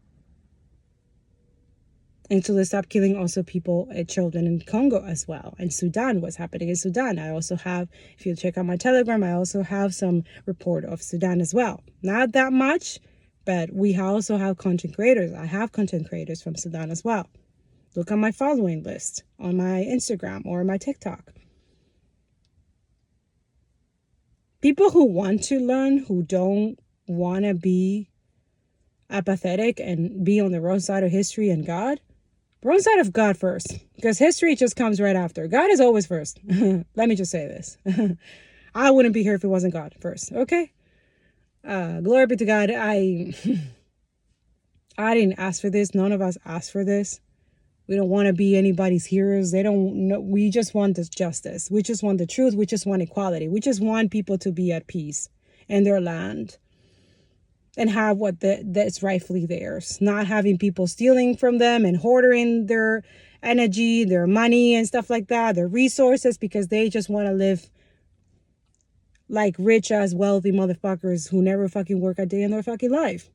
Until they stop killing also people, children in Congo as well. And Sudan, what's happening in Sudan. I also have, if you check out my Telegram, I also have some report of Sudan as well. Not that much, but we also have content creators. I have content creators from Sudan as well. Look at my following list on my Instagram or my TikTok. People who want to learn, who don't want to be apathetic and be on the wrong side of history and God, wrong side of God first, because history just comes right after. God is always first. Let me just say this. I wouldn't be here if it wasn't God first, okay? Glory be to God. I didn't ask for this. None of us asked for this. We don't want to be anybody's heroes. They don't know. We just want this justice. We just want the truth. We just want equality. We just want people to be at peace in their land and have what that's rightfully theirs. Not having people stealing from them and hoarding their energy, their money and stuff like that, their resources, because they just want to live like rich ass wealthy motherfuckers who never fucking work a day in their fucking life.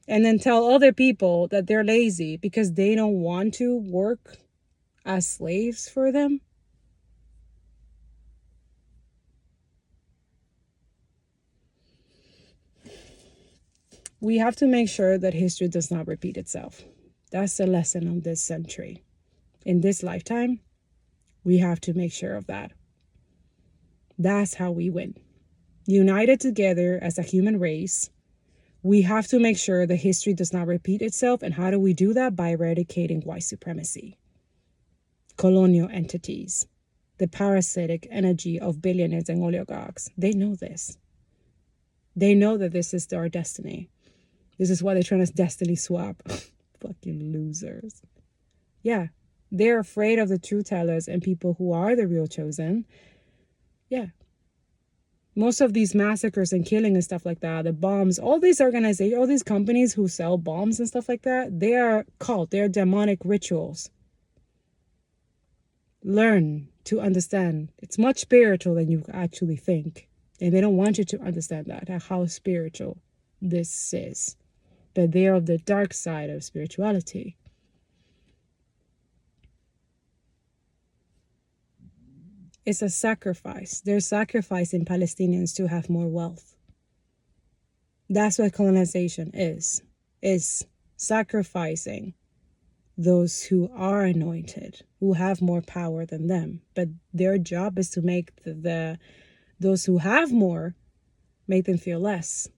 And then tell other people that they're lazy because they don't want to work as slaves for them. We have to make sure that history does not repeat itself. That's the lesson of this century. In this lifetime, we have to make sure of that. That's how we win. United together as a human race, we have to make sure that history does not repeat itself. And how do we do that? By eradicating white supremacy, colonial entities, the parasitic energy of billionaires and oligarchs. They know this. They know that this is our destiny. This is why they're trying to destiny swap. Fucking losers. Yeah, they're afraid of the truth tellers and people who are the real chosen. Yeah. Most of these massacres and killing and stuff like that, the bombs, all these organizations, all these companies who sell bombs and stuff like that, they are cult, they're demonic rituals. Learn to understand. It's much spiritual than you actually think. And they don't want you to understand that, how spiritual this is. But they are of the dark side of spirituality. It's a sacrifice. They're sacrificing Palestinians to have more wealth. That's what colonization is sacrificing those who are anointed, who have more power than them. But their job is to make those who have more, make them feel less.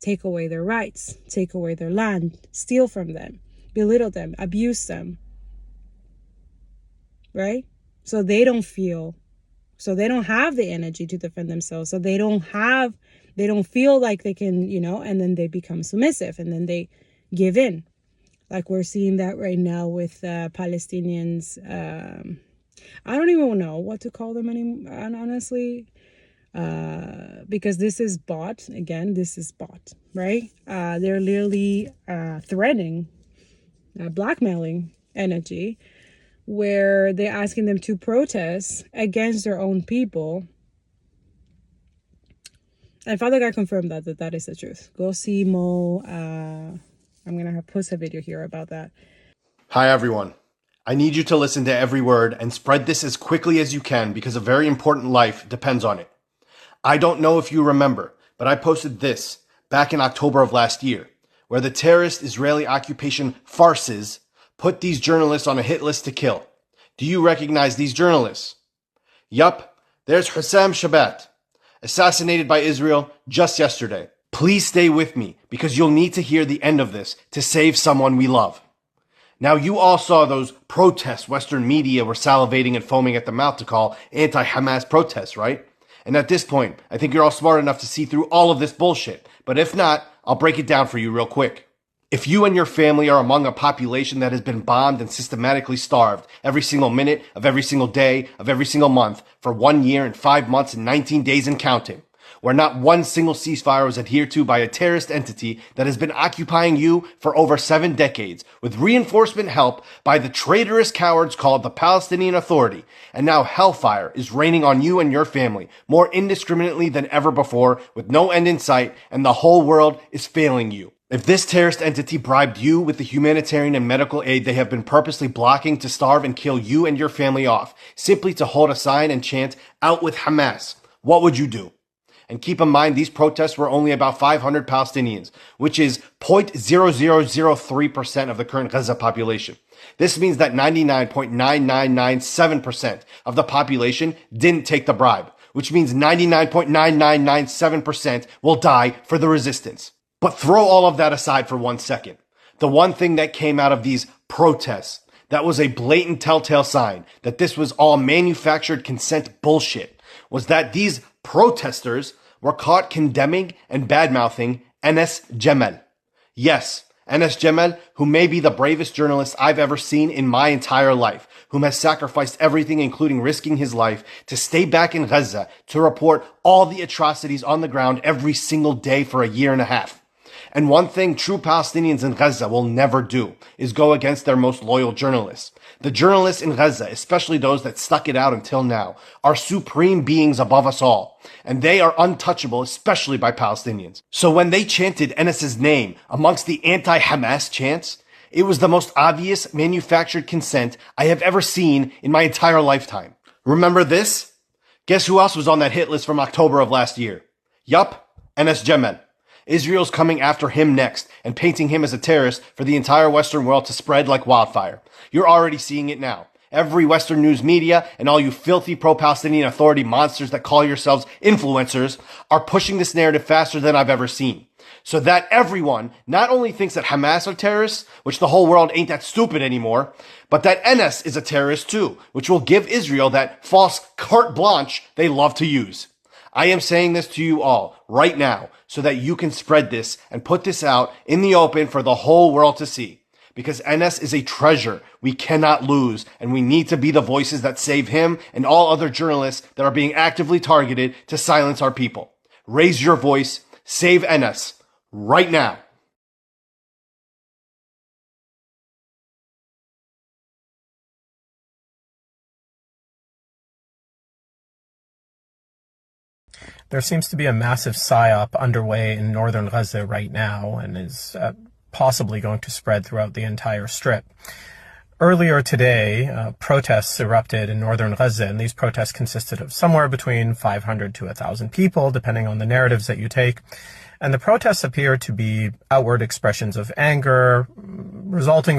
Take away their rights, take away their land, steal from them, belittle them, abuse them. Right? So they don't feel, so they don't have the energy to defend themselves. So they don't feel like they can, and then they become submissive and then they give in. Like we're seeing that right now with Palestinians. I don't even know what to call them anymore, honestly, because this is bought. Again, this is bought, right? They're literally threatening, blackmailing energy, where they're asking them to protest against their own people. And Father God confirmed that is the truth. Go see Mo. I'm going to post a video here about that. Hi, everyone. I need you to listen to every word and spread this as quickly as you can because a very important life depends on it. I don't know if you remember, but I posted this back in October of last year, where the terrorist Israeli occupation farces put these journalists on a hit list to kill. Do you recognize these journalists? Yup, there's Hussam Shabat, assassinated by Israel just yesterday. Please stay with me, because you'll need to hear the end of this to save someone we love. Now, you all saw those protests Western media were salivating and foaming at the mouth to call anti-Hamas protests, right? And at this point, I think you're all smart enough to see through all of this bullshit. But if not, I'll break it down for you real quick. If you and your family are among a population that has been bombed and systematically starved every single minute of every single day of every single month for 1 year and 5 months and 19 days and counting, where not one single ceasefire was adhered to by a terrorist entity that has been occupying you for over 7 decades, with reinforcement help by the traitorous cowards called the Palestinian Authority, and now hellfire is raining on you and your family more indiscriminately than ever before, with no end in sight, and the whole world is failing you. If this terrorist entity bribed you with the humanitarian and medical aid they have been purposely blocking to starve and kill you and your family off, simply to hold a sign and chant, "Out with Hamas," what would you do? And keep in mind, these protests were only about 500 Palestinians, which is 0.0003% of the current Gaza population. This means that 99.9997% of the population didn't take the bribe, which means 99.9997% will die for the resistance. But throw all of that aside for 1 second. The one thing that came out of these protests that was a blatant telltale sign that this was all manufactured consent bullshit was that these protesters were caught condemning and bad-mouthing Enes Cemal. Yes, Enes Cemal, who may be the bravest journalist I've ever seen in my entire life, whom has sacrificed everything, including risking his life, to stay back in Gaza to report all the atrocities on the ground every single day for a year and a half. And one thing true Palestinians in Gaza will never do is go against their most loyal journalists. The journalists in Gaza, especially those that stuck it out until now, are supreme beings above us all. And they are untouchable, especially by Palestinians. So when they chanted Enes's name amongst the anti-Hamas chants, it was the most obvious manufactured consent I have ever seen in my entire lifetime. Remember this? Guess who else was on that hit list from October of last year? Yup, Enes Cemal. Israel's coming after him next and painting him as a terrorist for the entire Western world to spread like wildfire. You're already seeing it now. Every Western news media and all you filthy pro-Palestinian Authority monsters that call yourselves influencers are pushing this narrative faster than I've ever seen. So that everyone not only thinks that Hamas are terrorists, which the whole world ain't that stupid anymore, but that Enes is a terrorist too, which will give Israel that false carte blanche they love to use. I am saying this to you all right now so that you can spread this and put this out in the open for the whole world to see. Because Enes is a treasure we cannot lose, and we need to be the voices that save him and all other journalists that are being actively targeted to silence our people. Raise your voice, save Enes, right now. There seems to be a massive psyop underway in northern Gaza right now and is possibly going to spread throughout the entire strip. Earlier today, protests erupted in northern Gaza, and these protests consisted of somewhere between 500 to 1,000 people, depending on the narratives that you take. And the protests appear to be outward expressions of anger, naturally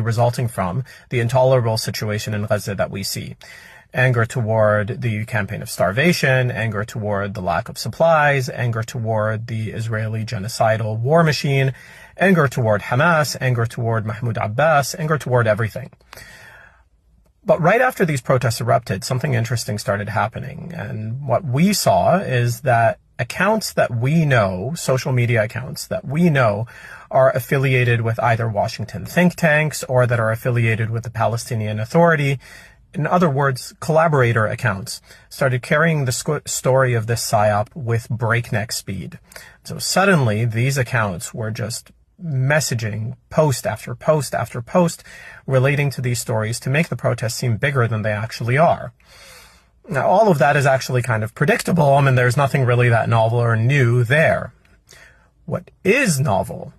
resulting from the intolerable situation in Gaza that we see. Anger toward the campaign of starvation, anger toward the lack of supplies, anger toward the Israeli genocidal war machine, anger toward Hamas, anger toward Mahmoud Abbas, anger toward everything. But right after these protests erupted, something interesting started happening. And what we saw is that accounts that we know, social media accounts that we know, are affiliated with either Washington think tanks or that are affiliated with the Palestinian Authority, in other words, collaborator accounts, started carrying the story of this psyop with breakneck speed. So suddenly, these accounts were just messaging post after post after post relating to these stories to make the protests seem bigger than they actually are. Now, all of that is actually kind of predictable. I mean, there's nothing really that novel or new there. What is novel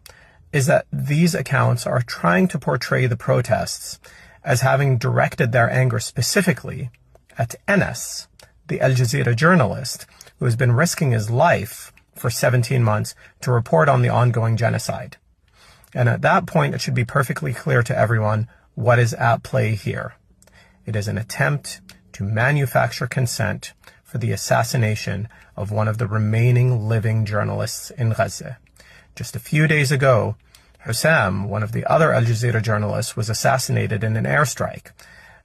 is that these accounts are trying to portray the protests as having directed their anger specifically at Enes, the Al Jazeera journalist who has been risking his life for 17 months to report on the ongoing genocide. And at that point, it should be perfectly clear to everyone what is at play here. It is an attempt to manufacture consent for the assassination of one of the remaining living journalists in Gaza. Just a few days ago, Hussam, one of the other Al Jazeera journalists, was assassinated in an airstrike.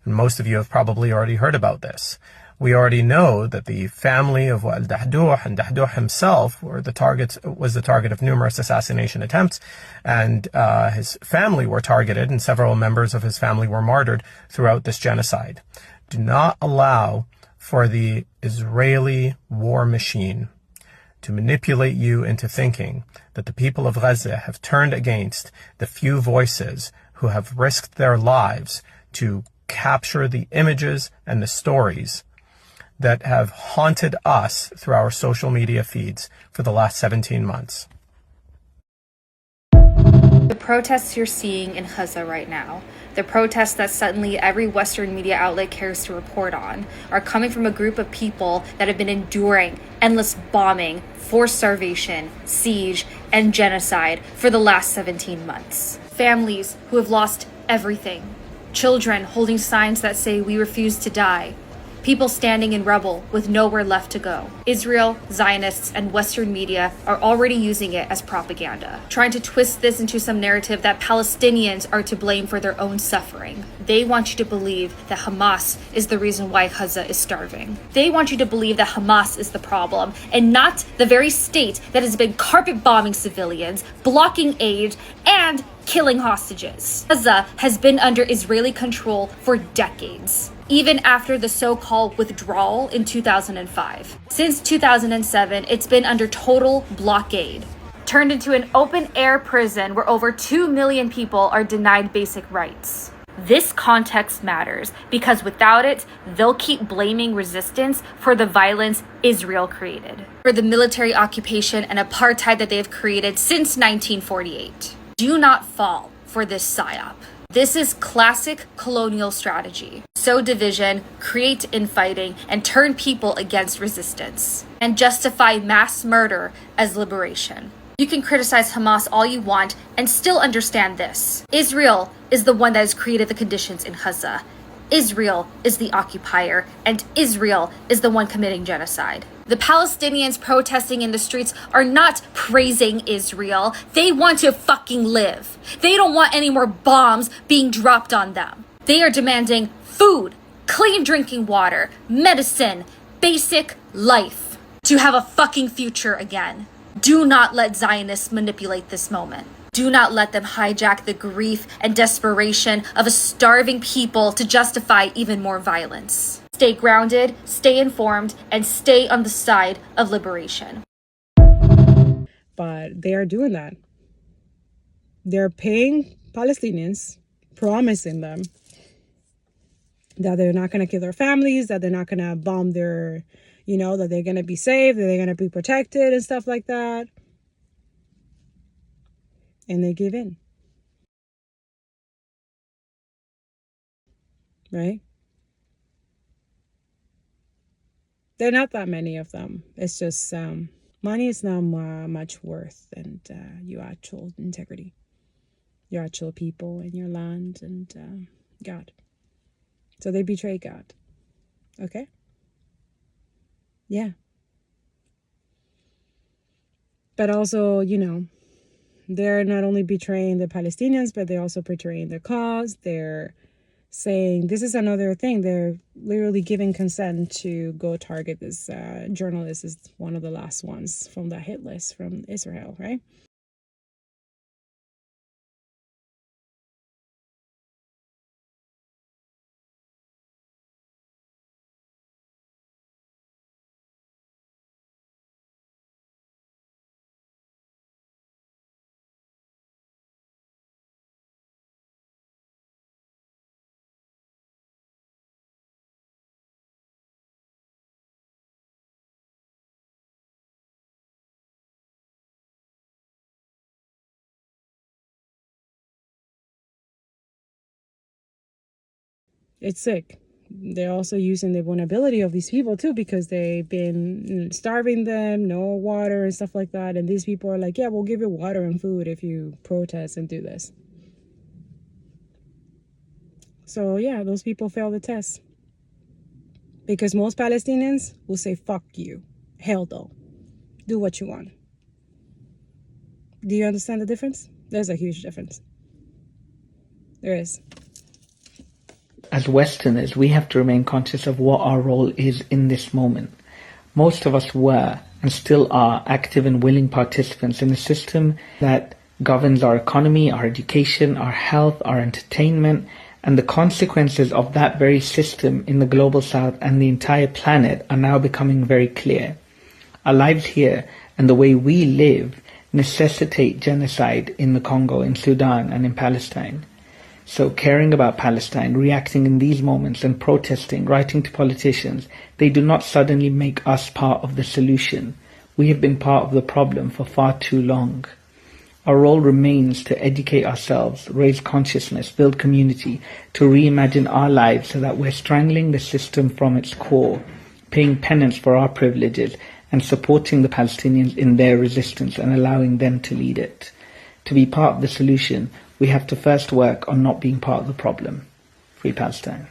And most of you have probably already heard about this. We already know that the family of Wael Dahdouh and Dahdouh himself was the target of numerous assassination attempts, and his family were targeted, and several members of his family were martyred throughout this genocide. Do not allow for the Israeli war machine to manipulate you into thinking that the people of Gaza have turned against the few voices who have risked their lives to capture the images and the stories that have haunted us through our social media feeds for the last 17 months. The protests you're seeing in Gaza right now, the protests that suddenly every Western media outlet cares to report on, are coming from a group of people that have been enduring endless bombing, forced starvation, siege, and genocide for the last 17 months. Families who have lost everything. Children holding signs that say, "We refuse to die." People standing in rubble with nowhere left to go. Israel, Zionists, and Western media are already using it as propaganda, trying to twist this into some narrative that Palestinians are to blame for their own suffering. They want you to believe that Hamas is the reason why Gaza is starving. They want you to believe that Hamas is the problem, and not the very state that has been carpet bombing civilians, blocking aid, and killing hostages. Gaza has been under Israeli control for decades, even after the so-called withdrawal in 2005. Since 2007, it's been under total blockade, turned into an open-air prison where over 2 million people are denied basic rights. This context matters because without it, they'll keep blaming resistance for the violence Israel created, for the military occupation and apartheid that they have created since 1948. Do not fall for this psyop. This is classic colonial strategy. Sow division, create infighting, and turn people against resistance, and justify mass murder as liberation. You can criticize Hamas all you want and still understand this. Israel is the one that has created the conditions in Gaza. Israel is the occupier, and Israel is the one committing genocide. The Palestinians protesting in the streets are not praising Israel. They want to fucking live. They don't want any more bombs being dropped on them. They are demanding food, clean drinking water, medicine, basic life, to have a fucking future again. Do not let Zionists manipulate this moment. Do not let them hijack the grief and desperation of a starving people to justify even more violence. Stay grounded, stay informed, and stay on the side of liberation. But they are doing that. They're paying Palestinians, promising them that they're not going to kill their families, that they're not going to bomb their, that they're going to be safe, that they're going to be protected and stuff like that. And they give in. Right? There are not that many of them. It's just money is not much worth than your actual integrity, your actual people and your land and God. So they betray God. Okay? Yeah. But also, they're not only betraying the Palestinians, but they're also betraying their cause. They're saying, this is another thing, they're literally giving consent to go target this journalist, is one of the last ones from the hit list from Israel, right? It's sick. They're also using the vulnerability of these people too, because they've been starving them, no water and stuff like that. And these people are like, yeah, we'll give you water and food if you protest and do this. So yeah, those people fail the test. Because most Palestinians will say, fuck you. Hell no. Do what you want. Do you understand the difference? There's a huge difference. There is. As Westerners, we have to remain conscious of what our role is in this moment. Most of us were, and still are, active and willing participants in a system that governs our economy, our education, our health, our entertainment, and the consequences of that very system in the global south and the entire planet are now becoming very clear. Our lives here and the way we live necessitate genocide in the Congo, in Sudan, and in Palestine. So caring about Palestine, reacting in these moments and protesting, writing to politicians, they do not suddenly make us part of the solution. We have been part of the problem for far too long. Our role remains to educate ourselves, raise consciousness, build community, to reimagine our lives so that we're strangling the system from its core, paying penance for our privileges, and supporting the Palestinians in their resistance and allowing them to lead it. To be part of the solution, we have to first work on not being part of the problem. Free Palestine.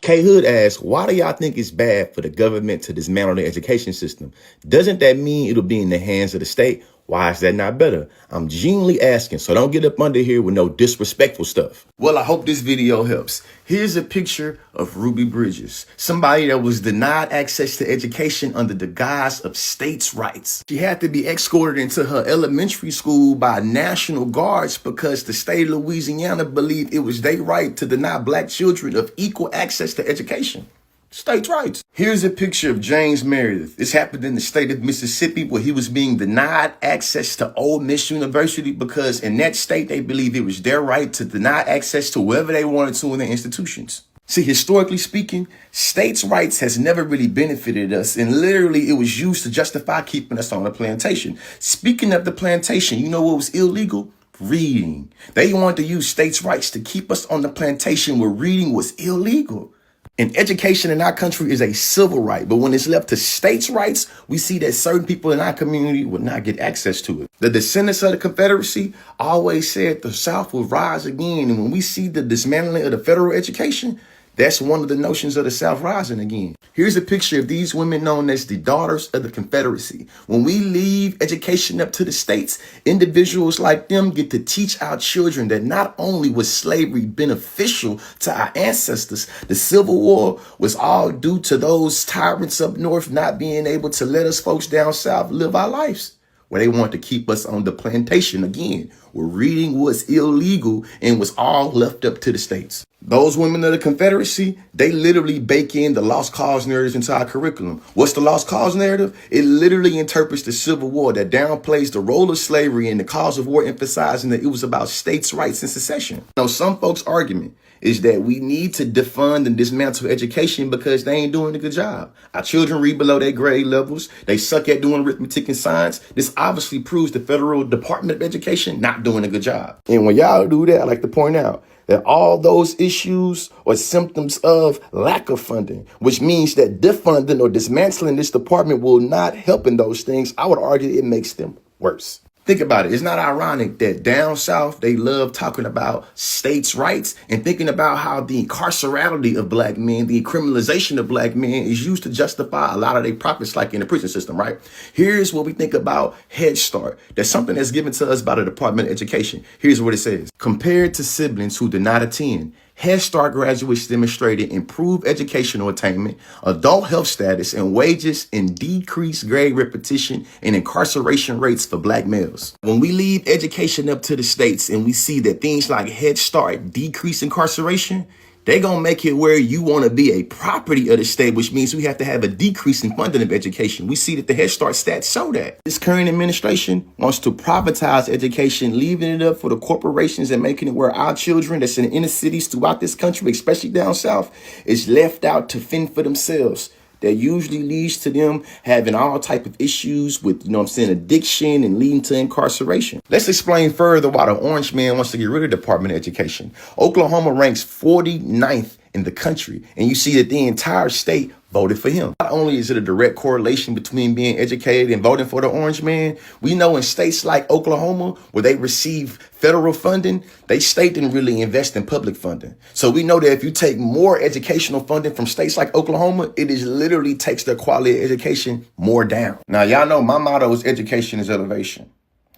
K Hood asks, why do y'all think it's bad for the government to dismantle the education system? Doesn't that mean it'll be in the hands of the state? Why is that not better? I'm genuinely asking, so don't get up under here with no disrespectful stuff. Well, I hope this video helps. Here's a picture of Ruby Bridges, somebody that was denied access to education under the guise of states' rights. She had to be escorted into her elementary school by National Guards because the state of Louisiana believed it was their right to deny black children of equal access to education. States' rights. Here's a picture of James Meredith. This happened in the state of Mississippi where he was being denied access to Ole Miss University because in that state they believed it was their right to deny access to wherever they wanted to in their institutions. See, historically speaking, states' rights has never really benefited us, and literally it was used to justify keeping us on the plantation. Speaking of the plantation, you know what was illegal? Reading. They wanted to use states' rights to keep us on the plantation where reading was illegal. And education in our country is a civil right, but when it's left to states' rights, we see that certain people in our community will not get access to it. The descendants of the Confederacy always said the South will rise again, and when we see the dismantling of the federal education, that's one of the notions of the South rising again. Here's a picture of these women known as the Daughters of the Confederacy. When we leave education up to the states, individuals like them get to teach our children that not only was slavery beneficial to our ancestors, the Civil War was all due to those tyrants up north not being able to let us folks down south live our lives, where they want to keep us on the plantation again, where reading was illegal and was all left up to the states. Those women of the Confederacy, they literally bake in the lost cause narrative into our curriculum. What's the lost cause narrative? It literally interprets the Civil War that downplays the role of slavery and the cause of war, emphasizing that it was about states' rights and secession. Now, some folks' argument is that we need to defund and dismantle education because they ain't doing a good job. Our children read below their grade levels. They suck at doing arithmetic and science. This obviously proves the federal Department of Education not doing a good job. And when y'all do that, I like to point out that all those issues are symptoms of lack of funding, which means that defunding or dismantling this department will not help in those things. I would argue it makes them worse. Think about it. It's not ironic that down south, they love talking about states' rights and thinking about how the incarcerality of black men, the criminalization of black men is used to justify a lot of their profits, like in the prison system, right? Here's what we think about Head Start. That's something that's given to us by the Department of Education. Here's what it says. Compared to siblings who did not attend, Head Start graduates demonstrated improved educational attainment, adult health status, and wages, and decreased grade repetition and incarceration rates for black males. When we leave education up to the states and we see that things like Head Start decrease incarceration, they're going to make it where you want to be a property of the state, which means we have to have a decrease in funding of education. We see that the Head Start stats show that. This current administration wants to privatize education, leaving it up for the corporations and making it where our children that's in inner cities throughout this country, especially down south, is left out to fend for themselves. That usually leads to them having all type of issues with, addiction and leading to incarceration. Let's explain further why the orange man wants to get rid of the Department of Education. Oklahoma ranks 49th in the country. And you see that the entire state voted for him. Not only is it a direct correlation between being educated and voting for the orange man, we know in states like Oklahoma, where they receive federal funding, they state didn't really invest in public funding. So we know that if you take more educational funding from states like Oklahoma, it is literally takes the quality of education more down. Now, y'all know my motto is education is elevation.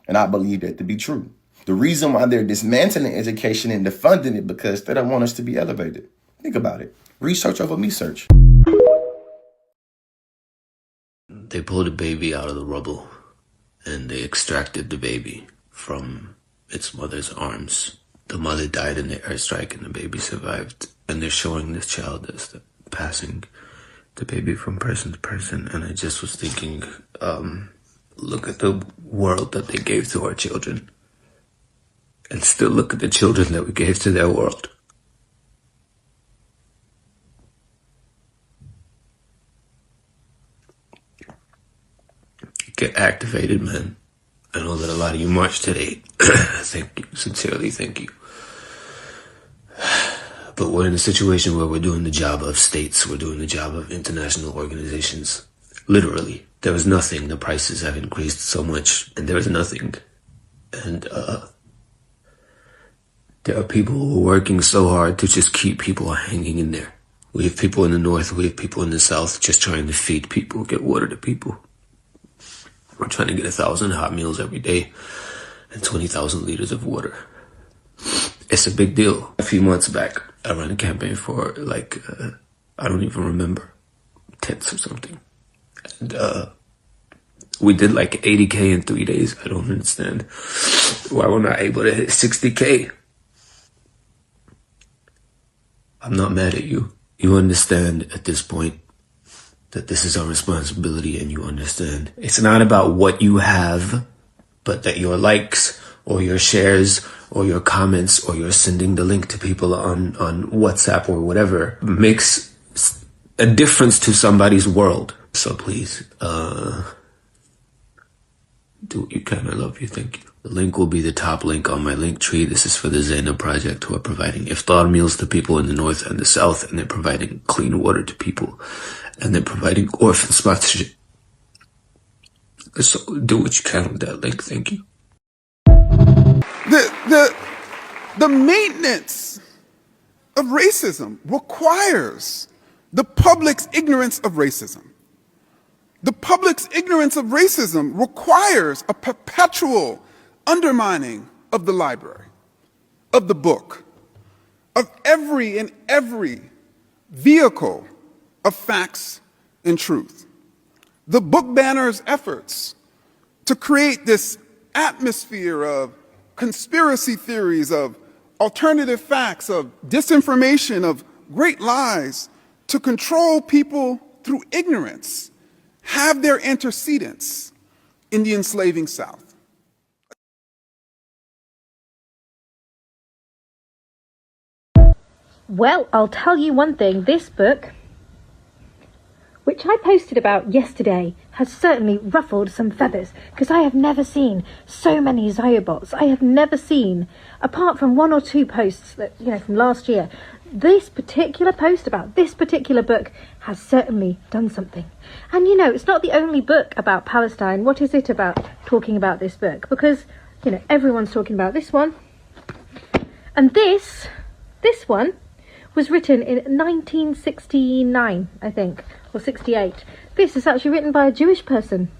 And I believe that to be true. The reason why they're dismantling education and defunding it because they don't want us to be elevated. Think about it. Research over me search. They pulled a baby out of the rubble and they extracted the baby from its mother's arms. The mother died in the airstrike and the baby survived. And they're showing this child as passing the baby from person to person. And I just was thinking, look at the world that they gave to our children. And still look at the children that we gave to their world. Get activated, man. I know that a lot of you marched today. Thank you. Sincerely, thank you. But we're in a situation where we're doing the job of states. We're doing the job of international organizations. Literally. There was nothing. The prices have increased so much. And there was nothing. And there are people who are working so hard to just keep people hanging in there. We have people in the north. We have people in the south just trying to feed people, get water to people. We're trying to get 1,000 hot meals every day and 20,000 liters of water. It's a big deal. A few months back, I ran a campaign for I don't even remember, tents or something. And we did like 80K in 3 days. I don't understand why we're not able to hit 60K. I'm not mad at you. You understand at this point that this is our responsibility, and you understand. It's not about what you have, but that your likes or your shares or your comments or your sending the link to people on WhatsApp or whatever makes a difference to somebody's world. So please, do what you can. I love you. Thank you. The link will be the top link on my link tree. This is for the Zainab Project, who are providing iftar meals to people in the north and the south, and they're providing clean water to people. And they're providing orphan sponsorship. So do what you can with that link. Thank you. The maintenance of racism requires the public's ignorance of racism. The public's ignorance of racism requires a perpetual undermining of the library, of the book, of every vehicle of facts and truth. The book banner's efforts to create this atmosphere of conspiracy theories, of alternative facts, of disinformation, of great lies to control people through ignorance have their antecedents in the enslaving South. Well, I'll tell you one thing, this book, which I posted about yesterday, has certainly ruffled some feathers, because I have never seen so many Ziobots. I have never seen, apart from one or two posts that, from last year, this particular post about this particular book has certainly done something. And it's not the only book about Palestine. What is it about talking about this book? Because, everyone's talking about this one. And this one was written in 1969, I think, or 68. This is actually written by a Jewish person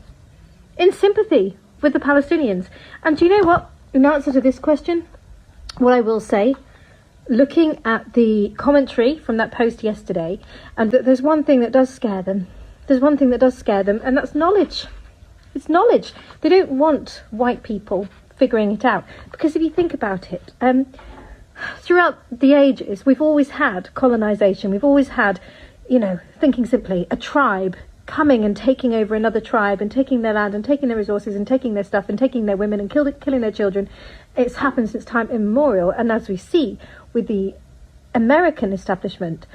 in sympathy with the Palestinians. And do you know what? In answer to this question, what I will say, looking at the commentary from that post yesterday, and that there's one thing that does scare them. There's one thing that does scare them, and that's knowledge. It's knowledge. They don't want white people figuring it out. Because if you think about it, throughout the ages, we've always had colonization. We've always had, thinking simply, a tribe coming and taking over another tribe and taking their land and taking their resources and taking their stuff and taking their women and killing their children. It's happened since time immemorial. And as we see with the American establishment,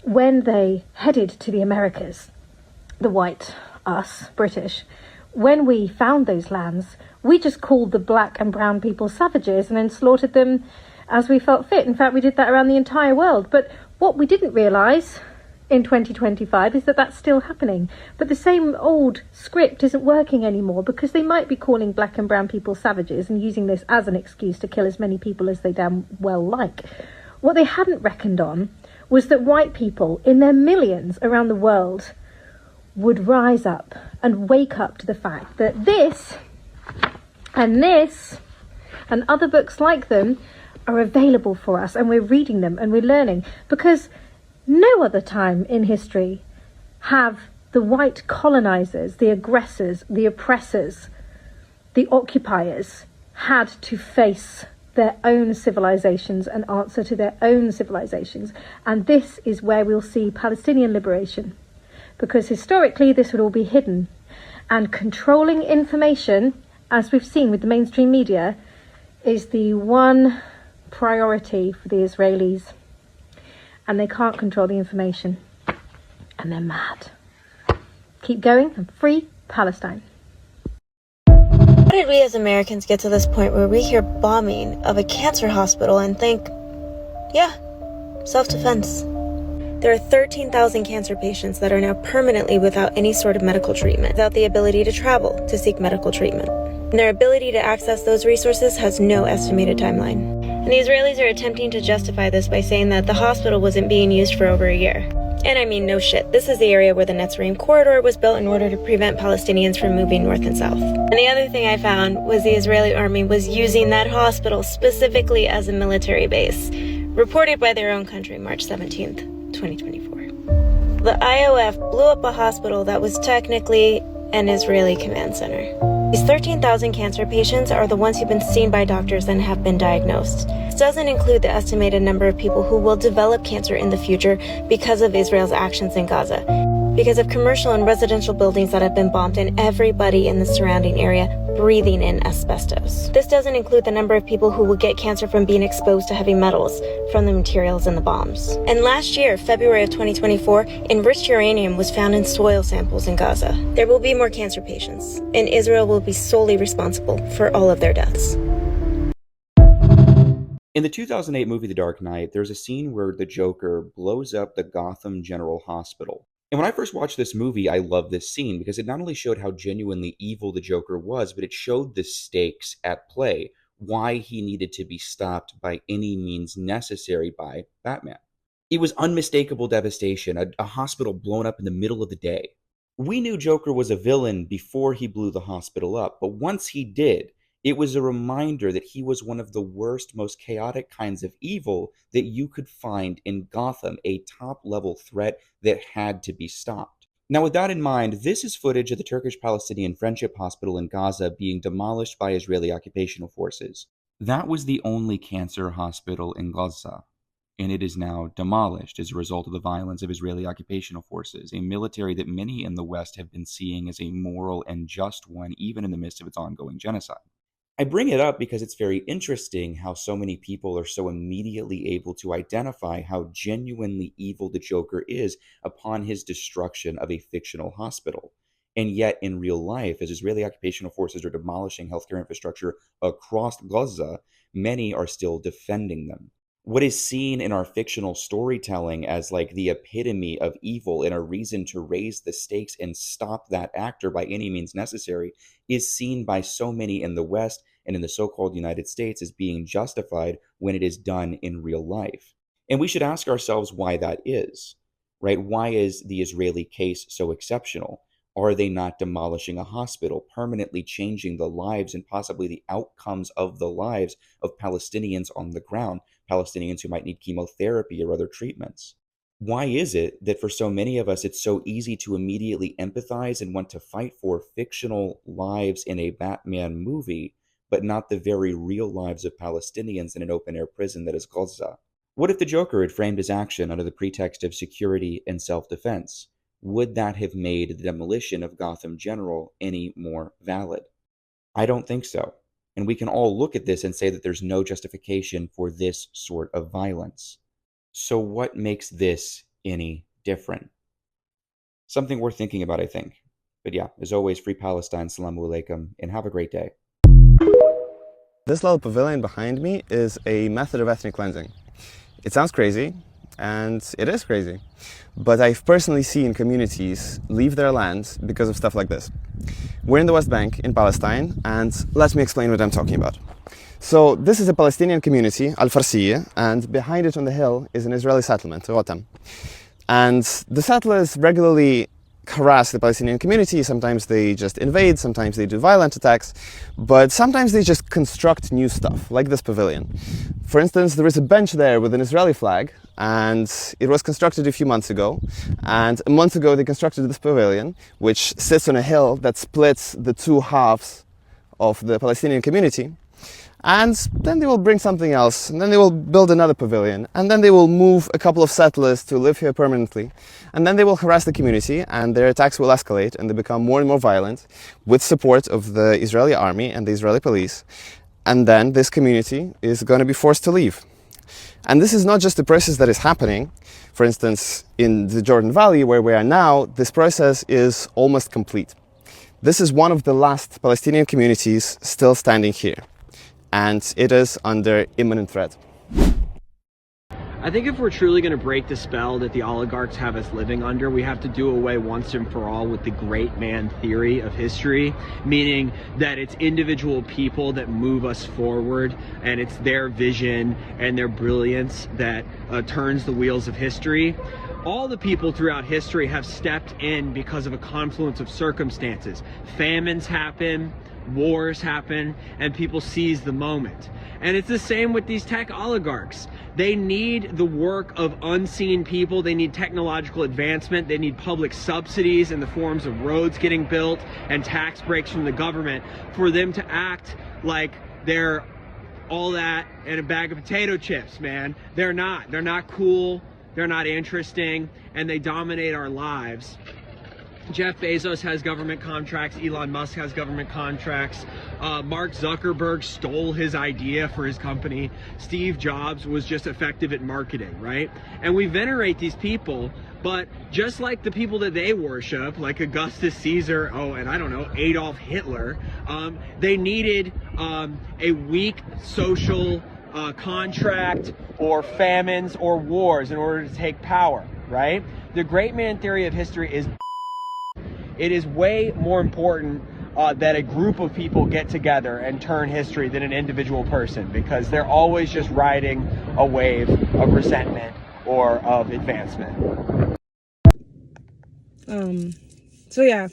when they headed to the Americas, the white, us, British, when we found those lands, we just called the black and brown people savages and then slaughtered them as we felt fit. In fact, we did that around the entire world. But What we didn't realise in 2025 is that that's still happening. But the same old script isn't working anymore, because they might be calling black and brown people savages and using this as an excuse to kill as many people as they damn well like. What they hadn't reckoned on was that white people in their millions around the world would rise up and wake up to the fact that this and other books like them are available for us, and we're reading them and we're learning, because no other time in history have the white colonizers, the aggressors, the oppressors, the occupiers had to face their own civilizations and answer to their own civilizations. And this is where we'll see Palestinian liberation, because historically this would all be hidden, and controlling information, as we've seen with the mainstream media, is the one priority for the Israelis. And they can't control the information, and they're mad. Keep going and free Palestine. How did we as Americans get to this point where we hear bombing of a cancer hospital and think, yeah, self-defense? There are 13,000 cancer patients that are now permanently without any sort of medical treatment, without the ability to travel to seek medical treatment. And their ability to access those resources has no estimated timeline. And the Israelis are attempting to justify this by saying that the hospital wasn't being used for over a year. And I mean, no shit, this is the area where the Netzarim corridor was built in order to prevent Palestinians from moving north and south. And the other thing I found was the Israeli army was using that hospital specifically as a military base, reported by their own country March 17th, 2024. The IOF blew up a hospital that was technically an Israeli command center. These 13,000 cancer patients are the ones who've been seen by doctors and have been diagnosed. This doesn't include the estimated number of people who will develop cancer in the future because of Israel's actions in Gaza, because of commercial and residential buildings that have been bombed and everybody in the surrounding area breathing in asbestos. This doesn't include the number of people who will get cancer from being exposed to heavy metals from the materials in the bombs. And last year, February of 2024, enriched uranium was found in soil samples in Gaza. There will be more cancer patients, and Israel will be solely responsible for all of their deaths. In the 2008 movie The Dark Knight, there's a scene where the Joker blows up the Gotham General Hospital. And when I first watched this movie, I loved this scene because it not only showed how genuinely evil the Joker was, but it showed the stakes at play, why he needed to be stopped by any means necessary by Batman. It was unmistakable devastation, a hospital blown up in the middle of the day. We knew Joker was a villain before he blew the hospital up, but once he did, it was a reminder that he was one of the worst, most chaotic kinds of evil that you could find in Gotham, a top-level threat that had to be stopped. Now, with that in mind, this is footage of the Turkish-Palestinian Friendship Hospital in Gaza being demolished by Israeli occupational forces. That was the only cancer hospital in Gaza, and it is now demolished as a result of the violence of Israeli occupational forces, a military that many in the West have been seeing as a moral and just one, even in the midst of its ongoing genocide. I bring it up because it's very interesting how so many people are so immediately able to identify how genuinely evil the Joker is upon his destruction of a fictional hospital. And yet, in real life, as Israeli occupational forces are demolishing healthcare infrastructure across Gaza, many are still defending them. What is seen in our fictional storytelling as like the epitome of evil and a reason to raise the stakes and stop that actor by any means necessary is seen by so many in the West and in the so-called United States as being justified when it is done in real life. And we should ask ourselves why that is, right? Why is the Israeli case so exceptional? Are they not demolishing a hospital, permanently changing the lives and possibly the outcomes of the lives of Palestinians on the ground, Palestinians who might need chemotherapy or other treatments? Why is it that for so many of us, it's so easy to immediately empathize and want to fight for fictional lives in a Batman movie, but not the very real lives of Palestinians in an open-air prison that is Gaza? What if the Joker had framed his action under the pretext of security and self-defense? Would that have made the demolition of Gotham General any more valid? I don't think so. And we can all look at this and say that there's no justification for this sort of violence. So what makes this any different? Something worth thinking about, I think. But yeah, as always, free Palestine, salamu alaikum, and have a great day. This little pavilion behind me is a method of ethnic cleansing. It sounds crazy, and it is crazy. But I've personally seen communities leave their land because of stuff like this. We're in the West Bank in Palestine, and let me explain what I'm talking about. So this is a Palestinian community, Al-Farsiyya, and behind it on the hill is an Israeli settlement, Rotem. And the settlers regularly harass the Palestinian community. Sometimes they just invade, sometimes they do violent attacks, but sometimes they just construct new stuff, like this pavilion. For instance, there is a bench there with an Israeli flag, and it was constructed a few months ago. And a month ago they constructed this pavilion, which sits on a hill that splits the two halves of the Palestinian community. And then they will bring something else, and then they will build another pavilion, and then they will move a couple of settlers to live here permanently, and then they will harass the community, and their attacks will escalate, and they become more and more violent, with support of the Israeli army and the Israeli police, and then this community is going to be forced to leave. And this is not just a process that is happening. For instance, in the Jordan Valley, where we are now, this process is almost complete. This is one of the last Palestinian communities still standing here, and it is under imminent threat. I think if we're truly going to break the spell that the oligarchs have us living under, we have to do away once and for all with the great man theory of history, meaning that it's individual people that move us forward, and it's their vision and their brilliance that turns the wheels of history. All the people throughout history have stepped in because of a confluence of circumstances. Famines happen, wars happen, and people seize the moment. And it's the same with these tech oligarchs. They need the work of unseen people. They need technological advancement. They need public subsidies in the forms of roads getting built and tax breaks from the government for them to act like they're all that and a bag of potato chips, man. They're not. They're not cool. They're not interesting, and they dominate our lives. Jeff Bezos has government contracts. Elon Musk has government contracts. Mark Zuckerberg stole his idea for his company. Steve Jobs was just effective at marketing, right? And we venerate these people, but just like the people that they worship, like Augustus Caesar, and I don't know, Adolf Hitler, they needed a weak social contract or famines or wars in order to take power, right? The great man theory of history is it is way more important that a group of people get together and turn history than an individual person, because they're always just riding a wave of resentment or of advancement. So yeah,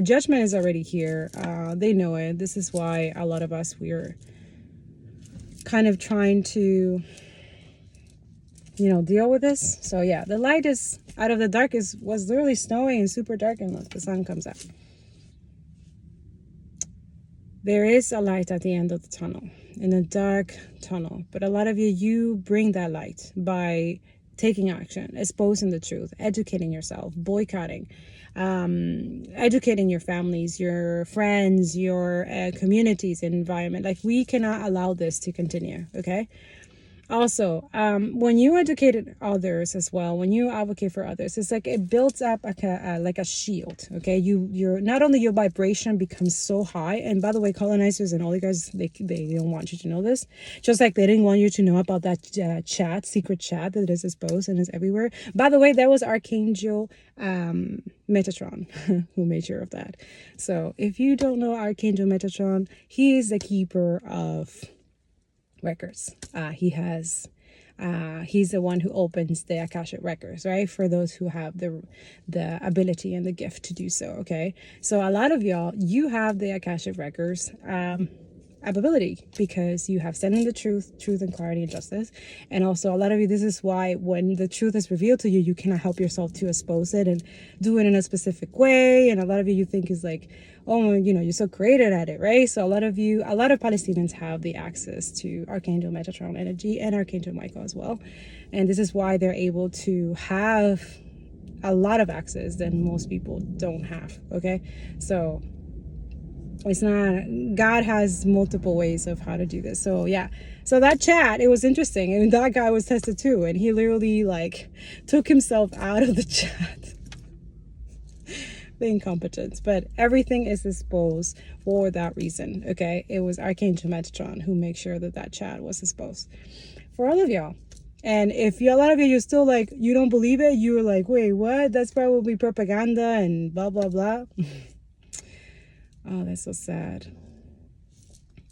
judgment is already here. They know it. This is why a lot of us, we're kind of trying to, deal with this. So yeah, the light is out of the dark was literally snowing and super dark, and look, the sun comes out. There is a light at the end of the tunnel, in a dark tunnel. But a lot of you bring that light by taking action, exposing the truth, educating yourself, boycotting, educating your families, your friends, your communities, and environment. Like, we cannot allow this to continue, okay? Also, when you educate others as well, when you advocate for others, it's like it builds up like a shield. Okay, you're not only your vibration becomes so high, and by the way, colonizers and all you guys, they don't want you to know this. Just like they didn't want you to know about that secret chat that is exposed and is everywhere. By the way, that was Archangel Metatron who made sure of that. So if you don't know Archangel Metatron, he is the keeper of records. He's the one who opens the Akashic records, right? For those who have the ability and the gift to do so, okay? So a lot of y'all, you have the Akashic records ability because you have sending the truth and clarity and justice. And also a lot of you, this is why when the truth is revealed to you, you cannot help yourself to expose it and do it in a specific way. And a lot of you think is like, oh, you're so creative at it, right? So a lot of Palestinians have the access to Archangel Metatron energy and Archangel Michael as well. And this is why they're able to have a lot of access that most people don't have, okay? So it's not, God has multiple ways of how to do this. So yeah, so that chat, it was interesting. And that guy was tested too. And he literally took himself out of the chat. The incompetence, but everything is exposed for that reason, okay? It was Archangel Metatron who made sure that chat was exposed. For all of y'all, And if a lot of you're still like, you don't believe it, you're like, wait, what? That's probably propaganda and blah, blah, blah. Oh, that's so sad.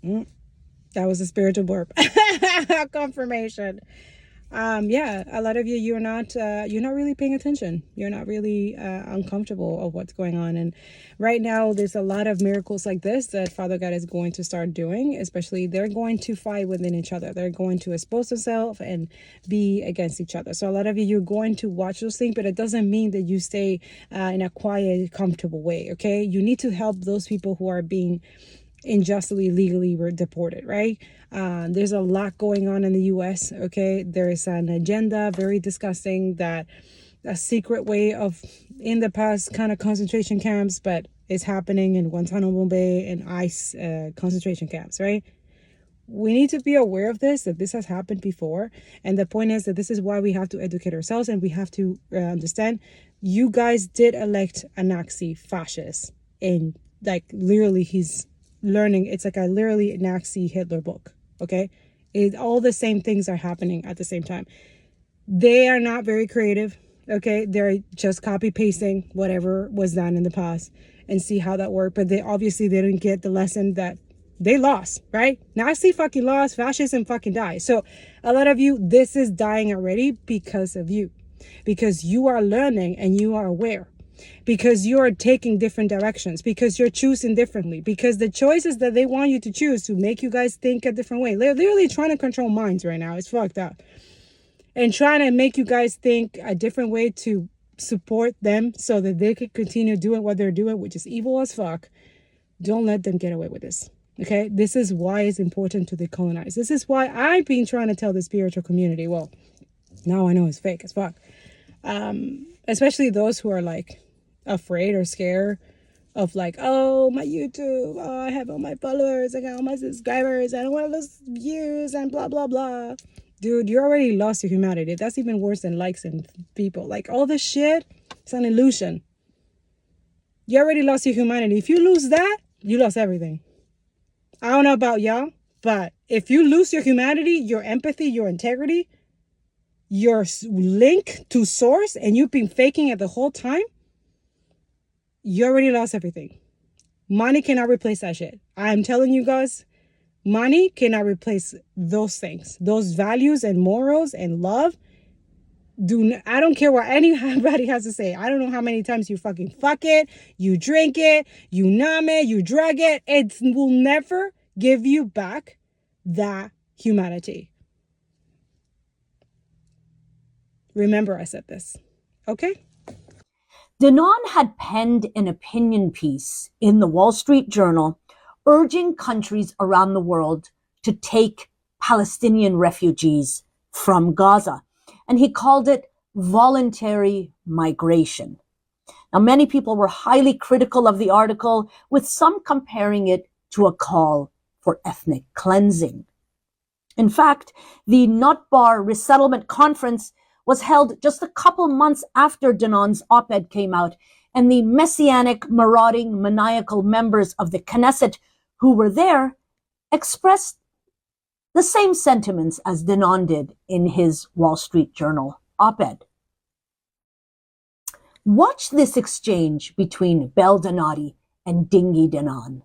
That was a spiritual burp. Confirmation. Yeah, a lot of you're not really paying attention. You're not really uncomfortable of what's going on. And right now, there's a lot of miracles like this that Father God is going to start doing. Especially, they're going to fight within each other. They're going to expose themselves and be against each other. So a lot of you're going to watch those things, but it doesn't mean that you stay in a quiet, comfortable way. Okay, you need to help those people who are being unjustly, legally were deported, right? There's a lot going on in the U.S., okay? There is an agenda, very disgusting, that a secret way of, in the past, kind of concentration camps, but it's happening in Guantanamo Bay and ICE concentration camps, right? We need to be aware of this, that this has happened before. And the point is that this is why we have to educate ourselves, and we have to understand, you guys did elect a Nazi fascist, and like literally he's learning, it's like a literally Nazi Hitler book, okay? All the same things are happening at the same time. They are not very creative, okay? They're just copy pasting whatever was done in the past and see how that worked. But they didn't get the lesson that they lost, right? Nazi fucking lost, fascism fucking died. So a lot of you, this is dying already because of you, because you are learning and you are aware, because you are taking different directions, because you're choosing differently, because the choices that they want you to choose to make you guys think a different way. They're literally trying to control minds right now. It's fucked up. And trying to make you guys think a different way to support them so that they can continue doing what they're doing, which is evil as fuck. Don't let them get away with this. Okay? This is why it's important to decolonize. This is why I've been trying to tell the spiritual community, well, now I know it's fake as fuck. Especially those who are like afraid or scared of like, oh, my YouTube, oh, I have all my followers, I got all my subscribers, I don't want to lose views and blah, blah, blah. Dude, you already lost your humanity. That's even worse than likes and people. Like, all this shit, it's an illusion. You already lost your humanity. If you lose that, you lost everything. I don't know about y'all, but if you lose your humanity, your empathy, your integrity, your link to source, and you've been faking it the whole time, you already lost everything. Money cannot replace that shit. I'm telling you guys, money cannot replace those things. Those values and morals and love. I don't care what anybody has to say. I don't know how many times you fucking fuck it, you drink it, you numb it, you drug it. It will never give you back that humanity. Remember I said this. Okay? Danon had penned an opinion piece in the Wall Street Journal urging countries around the world to take Palestinian refugees from Gaza. And he called it voluntary migration. Now, many people were highly critical of the article, with some comparing it to a call for ethnic cleansing. In fact, the Notbar Resettlement Conference was held just a couple months after Danon's op-ed came out, and the messianic, marauding, maniacal members of the Knesset who were there expressed the same sentiments as Danon did in his Wall Street Journal op-ed. Watch this exchange between Bel Donati and Dingy Danon.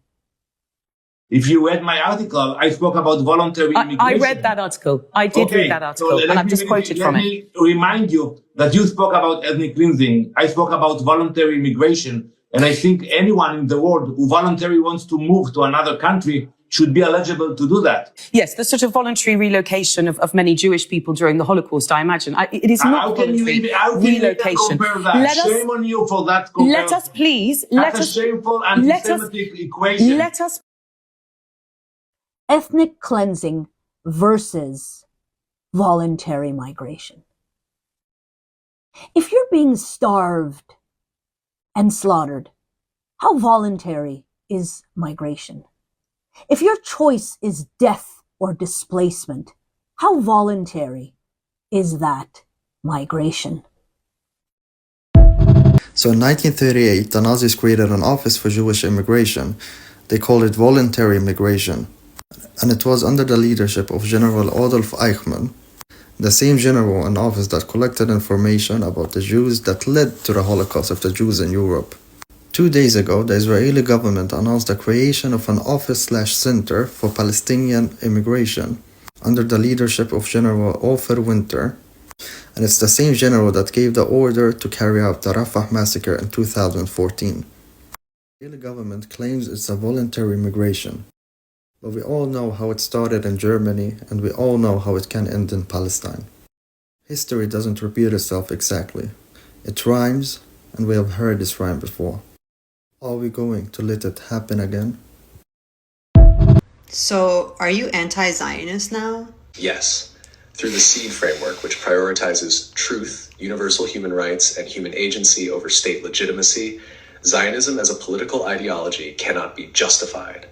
If you read my article, I spoke about voluntary immigration. I read that article. I did read that article, and I've just quoted from it. Let me remind you that you spoke about ethnic cleansing. I spoke about voluntary immigration. And I think anyone in the world who voluntarily wants to move to another country should be eligible to do that. Yes, the sort of voluntary relocation of many Jewish people during the Holocaust, I imagine. It is not voluntary relocation. Shame on you for that comparison. Let us please, That's a shameful anti-Semitic equation. Let us. Ethnic cleansing versus voluntary migration. If you're being starved and slaughtered, how voluntary is migration? If your choice is death or displacement, how voluntary is that migration? So in 1938, the Nazis created an office for Jewish immigration. They called it voluntary migration. And it was under the leadership of General Adolf Eichmann. The same general in office that collected information about the Jews that led to the Holocaust of the Jews in Europe. 2 days ago, the Israeli government announced the creation of an office/center for Palestinian immigration under the leadership of General Ofer Winter, and it's the same general that gave the order to carry out the Rafah massacre in 2014. The Israeli government claims it's a voluntary migration, but we all know how it started in Germany, and we all know how it can end in Palestine. History doesn't repeat itself exactly. It rhymes, and we have heard this rhyme before. Are we going to let it happen again? So, are you anti-Zionist now? Yes, through the SEED framework, which prioritizes truth, universal human rights, and human agency over state legitimacy, Zionism as a political ideology cannot be justified.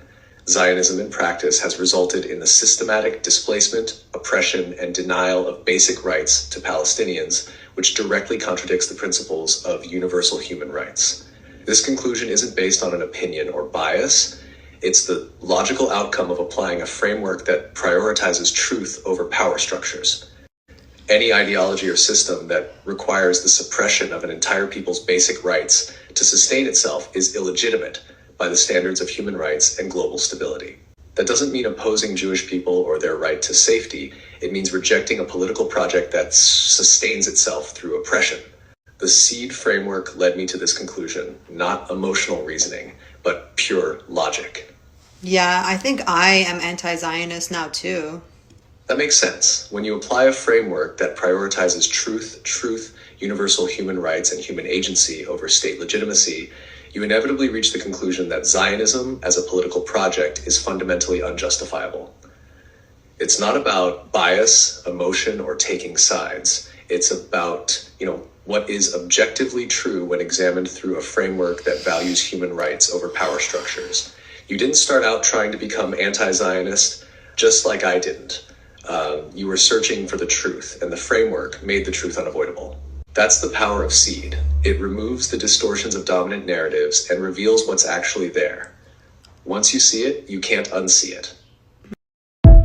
Zionism in practice has resulted in the systematic displacement, oppression, and denial of basic rights to Palestinians, which directly contradicts the principles of universal human rights. This conclusion isn't based on an opinion or bias. It's the logical outcome of applying a framework that prioritizes truth over power structures. Any ideology or system that requires the suppression of an entire people's basic rights to sustain itself is illegitimate by the standards of human rights and global stability. That doesn't mean opposing Jewish people or their right to safety. It means rejecting a political project that sustains itself through oppression. The SEED framework led me to this conclusion, not emotional reasoning, but pure logic. Yeah, I think I am anti-Zionist now too. That makes sense. When you apply a framework that prioritizes truth, universal human rights, and human agency over state legitimacy, you inevitably reach the conclusion that Zionism as a political project is fundamentally unjustifiable. It's not about bias, emotion, or taking sides. It's about, what is objectively true when examined through a framework that values human rights over power structures. You didn't start out trying to become anti-Zionist, just like I didn't. You were searching for the truth, and the framework made the truth unavoidable. That's the power of SEED. It removes the distortions of dominant narratives and reveals what's actually there. Once you see it, you can't unsee it.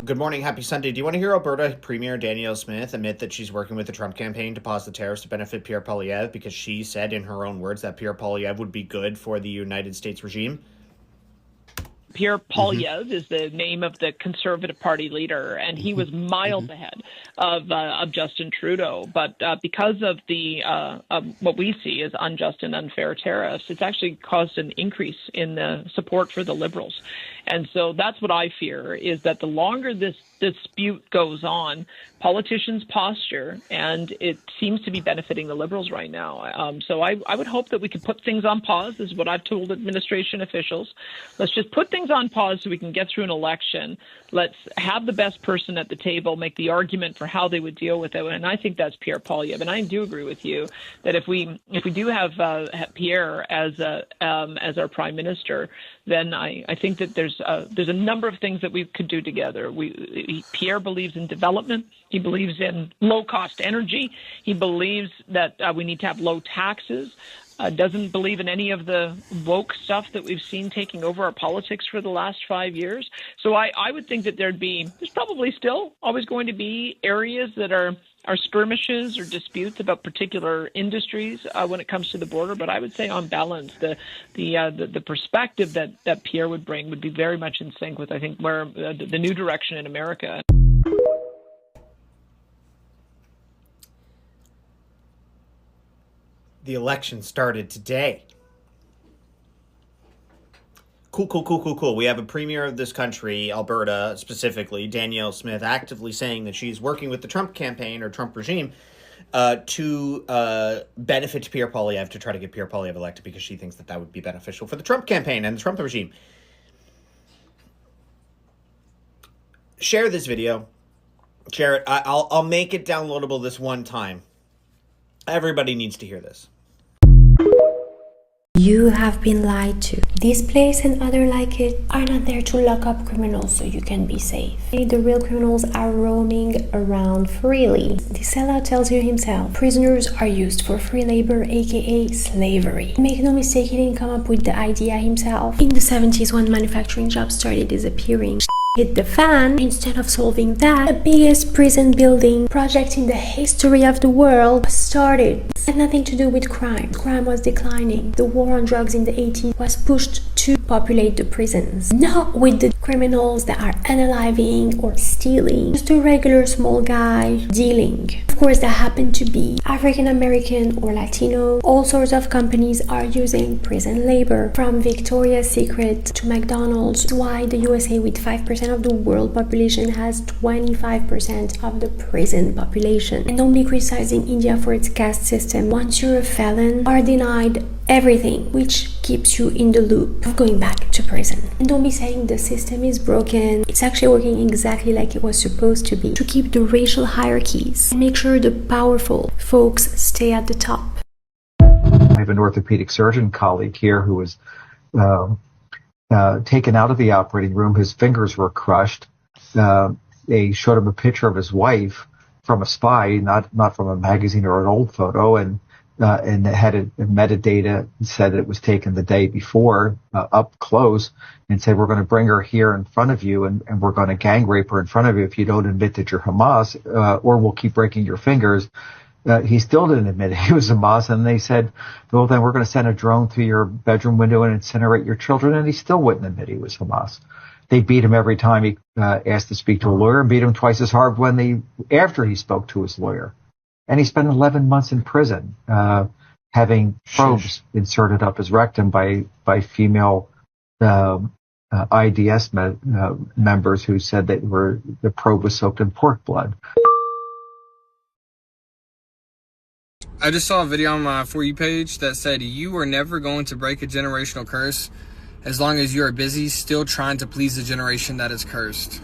Good morning, happy Sunday. Do you want to hear Alberta Premier Danielle Smith admit that she's working with the Trump campaign to pause the tariffs to benefit Pierre Poilievre because she said in her own words that Pierre Poilievre would be good for the United States regime? Pierre Poilievre is the name of the Conservative Party leader, and he was miles ahead of Justin Trudeau. But because of the what we see as unjust and unfair tariffs, it's actually caused an increase in the support for the Liberals. And so that's what I fear, is that the longer this dispute goes on, politicians posture, and it seems to be benefiting the Liberals right now. So I would hope that we could put things on pause. This is what I've told administration officials. Let's just put things on pause so we can get through an election. Let's have the best person at the table make the argument for how they would deal with it. And I think that's Pierre Poilievre. And I do agree with you that if we do have Pierre as our prime minister, then I think that there's a number of things that we could do together. Pierre believes in development. He believes in low-cost energy. He believes that we need to have low taxes. Doesn't believe in any of the woke stuff that we've seen taking over our politics for the last 5 years. So I would think that there's probably still always going to be areas that are skirmishes or disputes about particular industries when it comes to the border. But I would say on balance, the perspective that Pierre would bring would be very much in sync with, I think, where the new direction in America. The election started today. Cool. We have a premier of this country, Alberta specifically, Danielle Smith, actively saying that she's working with the Trump campaign or Trump regime to benefit Pierre Poilievre, to try to get Pierre Poilievre elected because she thinks that would be beneficial for the Trump campaign and the Trump regime. Share this video. Share it. I'll make it downloadable this one time. Everybody needs to hear this. You have been lied to. This place and other like it are not there to lock up criminals so you can be safe. The real criminals are roaming around freely. The sellout tells you himself. Prisoners are used for free labor, aka slavery. Make no mistake, he didn't come up with the idea himself. In the 70s, when manufacturing jobs started disappearing, hit the fan. Instead of solving that, the biggest prison building project in the history of the world started. It had nothing to do with crime. Crime was declining. The war on drugs in the 80s was pushed to populate the prisons. Not with the criminals that are unaliving or stealing, just a regular small guy dealing. Of course, that happened to be African American or Latino. All sorts of companies are using prison labor, from Victoria's Secret to McDonald's. That's why the USA, with 5% of the world population, has 25% of the prison population. And don't be criticizing India for its caste system. Once you're a felon, you are denied everything, which keeps you in the loop of going back to prison. And don't be saying the system is broken. It's actually working exactly like it was supposed to be, to keep the racial hierarchies and make sure the powerful folks stay at the top. I have an orthopedic surgeon colleague here who was taken out of the operating room. His fingers were crushed. They showed him a picture of his wife from a spy, not from a magazine or an old photo, and it had a metadata, said it was taken the day before, up close, and said, we're going to bring her here in front of you, and we're going to gang rape her in front of you if you don't admit that you're Hamas, or we'll keep breaking your fingers. He still didn't admit he was Hamas, and they said, well, then we're going to send a drone through your bedroom window and incinerate your children, and he still wouldn't admit he was Hamas. They beat him every time he asked to speak to a lawyer, and beat him twice as hard after he spoke to his lawyer. And he spent 11 months in prison, having probes inserted up his rectum by female IDS members who said that the probe was soaked in pork blood. I just saw a video on my For You page that said you are never going to break a generational curse as long as you are busy still trying to please the generation that is cursed.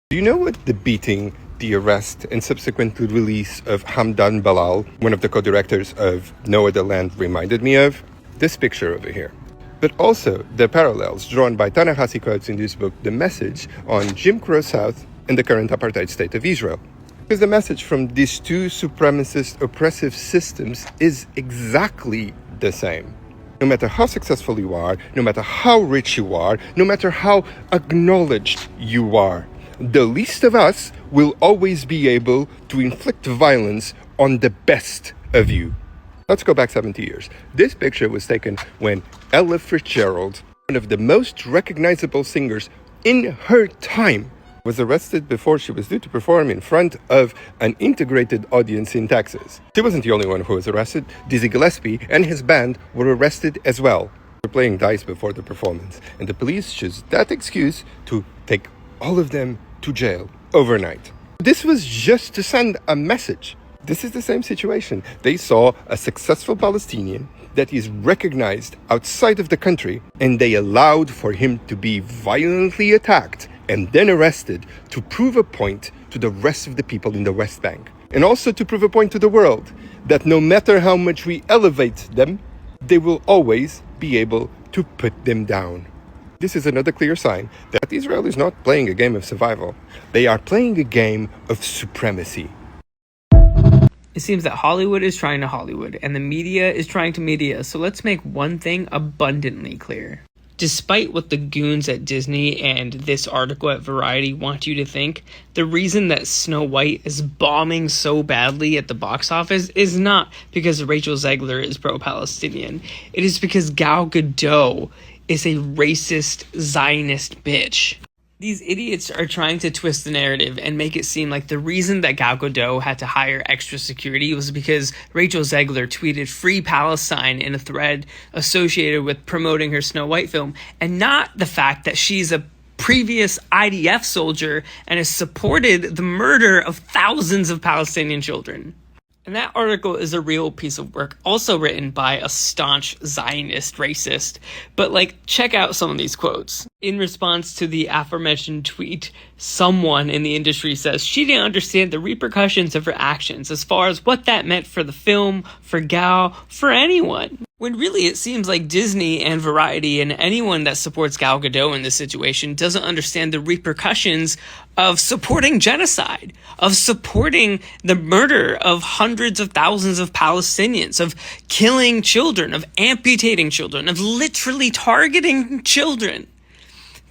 Do you know what the beating, the arrest, and subsequent release of Hamdan Balal, one of the co-directors of No Other Land, reminded me of? This picture over here. But also the parallels drawn by Ta-Nehisi Coates in this book, The Message, on Jim Crow South and the current apartheid state of Israel. Because the message from these two supremacist oppressive systems is exactly the same. No matter how successful you are, no matter how rich you are, no matter how acknowledged you are, the least of us will always be able to inflict violence on the best of you. Let's go back 70 years. This picture was taken when Ella Fitzgerald, one of the most recognizable singers in her time, was arrested before she was due to perform in front of an integrated audience in Texas. She wasn't the only one who was arrested. Dizzy Gillespie and his band were arrested as well. They were playing dice before the performance, and the police used that excuse to take all of them to jail overnight. This was just to send a message. This is the same situation. They saw a successful Palestinian that is recognized outside of the country, and they allowed for him to be violently attacked and then arrested to prove a point to the rest of the people in the West Bank. And also to prove a point to the world that no matter how much we elevate them, they will always be able to put them down. This is another clear sign that Israel is not playing a game of survival. They are playing a game of supremacy. It seems that Hollywood is trying to Hollywood, and the media is trying to media, so let's make one thing abundantly clear. Despite what the goons at Disney and this article at Variety want you to think, the reason that Snow White is bombing so badly at the box office is not because Rachel Zegler is pro-Palestinian. It is because Gal Gadot is a racist Zionist bitch. These idiots are trying to twist the narrative and make it seem like the reason that Gal Gadot had to hire extra security was because Rachel Zegler tweeted "Free Palestine" in a thread associated with promoting her Snow White film, and not the fact that she's a previous IDF soldier and has supported the murder of thousands of Palestinian children. And that article is a real piece of work, also written by a staunch Zionist racist. But, check out some of these quotes. In response to the aforementioned tweet, someone in the industry says she didn't understand the repercussions of her actions as far as what that meant for the film, for Gal, for anyone. When really it seems like Disney and Variety and anyone that supports Gal Gadot in this situation doesn't understand the repercussions of supporting genocide, of supporting the murder of hundreds of thousands of Palestinians, of killing children, of amputating children, of literally targeting children.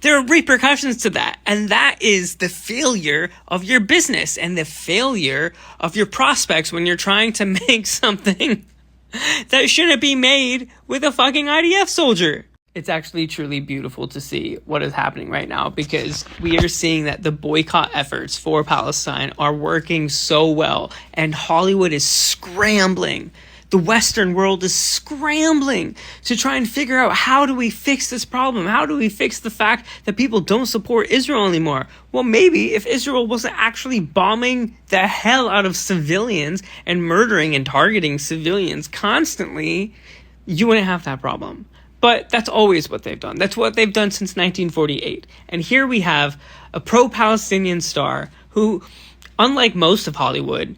There are repercussions to that, and that is the failure of your business and the failure of your prospects when you're trying to make something that shouldn't be made with a fucking IDF soldier. It's actually truly beautiful to see what is happening right now, because we are seeing that the boycott efforts for Palestine are working so well, and Hollywood is scrambling. The Western world is scrambling to try and figure out, how do we fix this problem? How do we fix the fact that people don't support Israel anymore? Well, maybe if Israel wasn't actually bombing the hell out of civilians and murdering and targeting civilians constantly, you wouldn't have that problem. But that's always what they've done. That's what they've done since 1948. And here we have a pro-Palestinian star who, unlike most of Hollywood,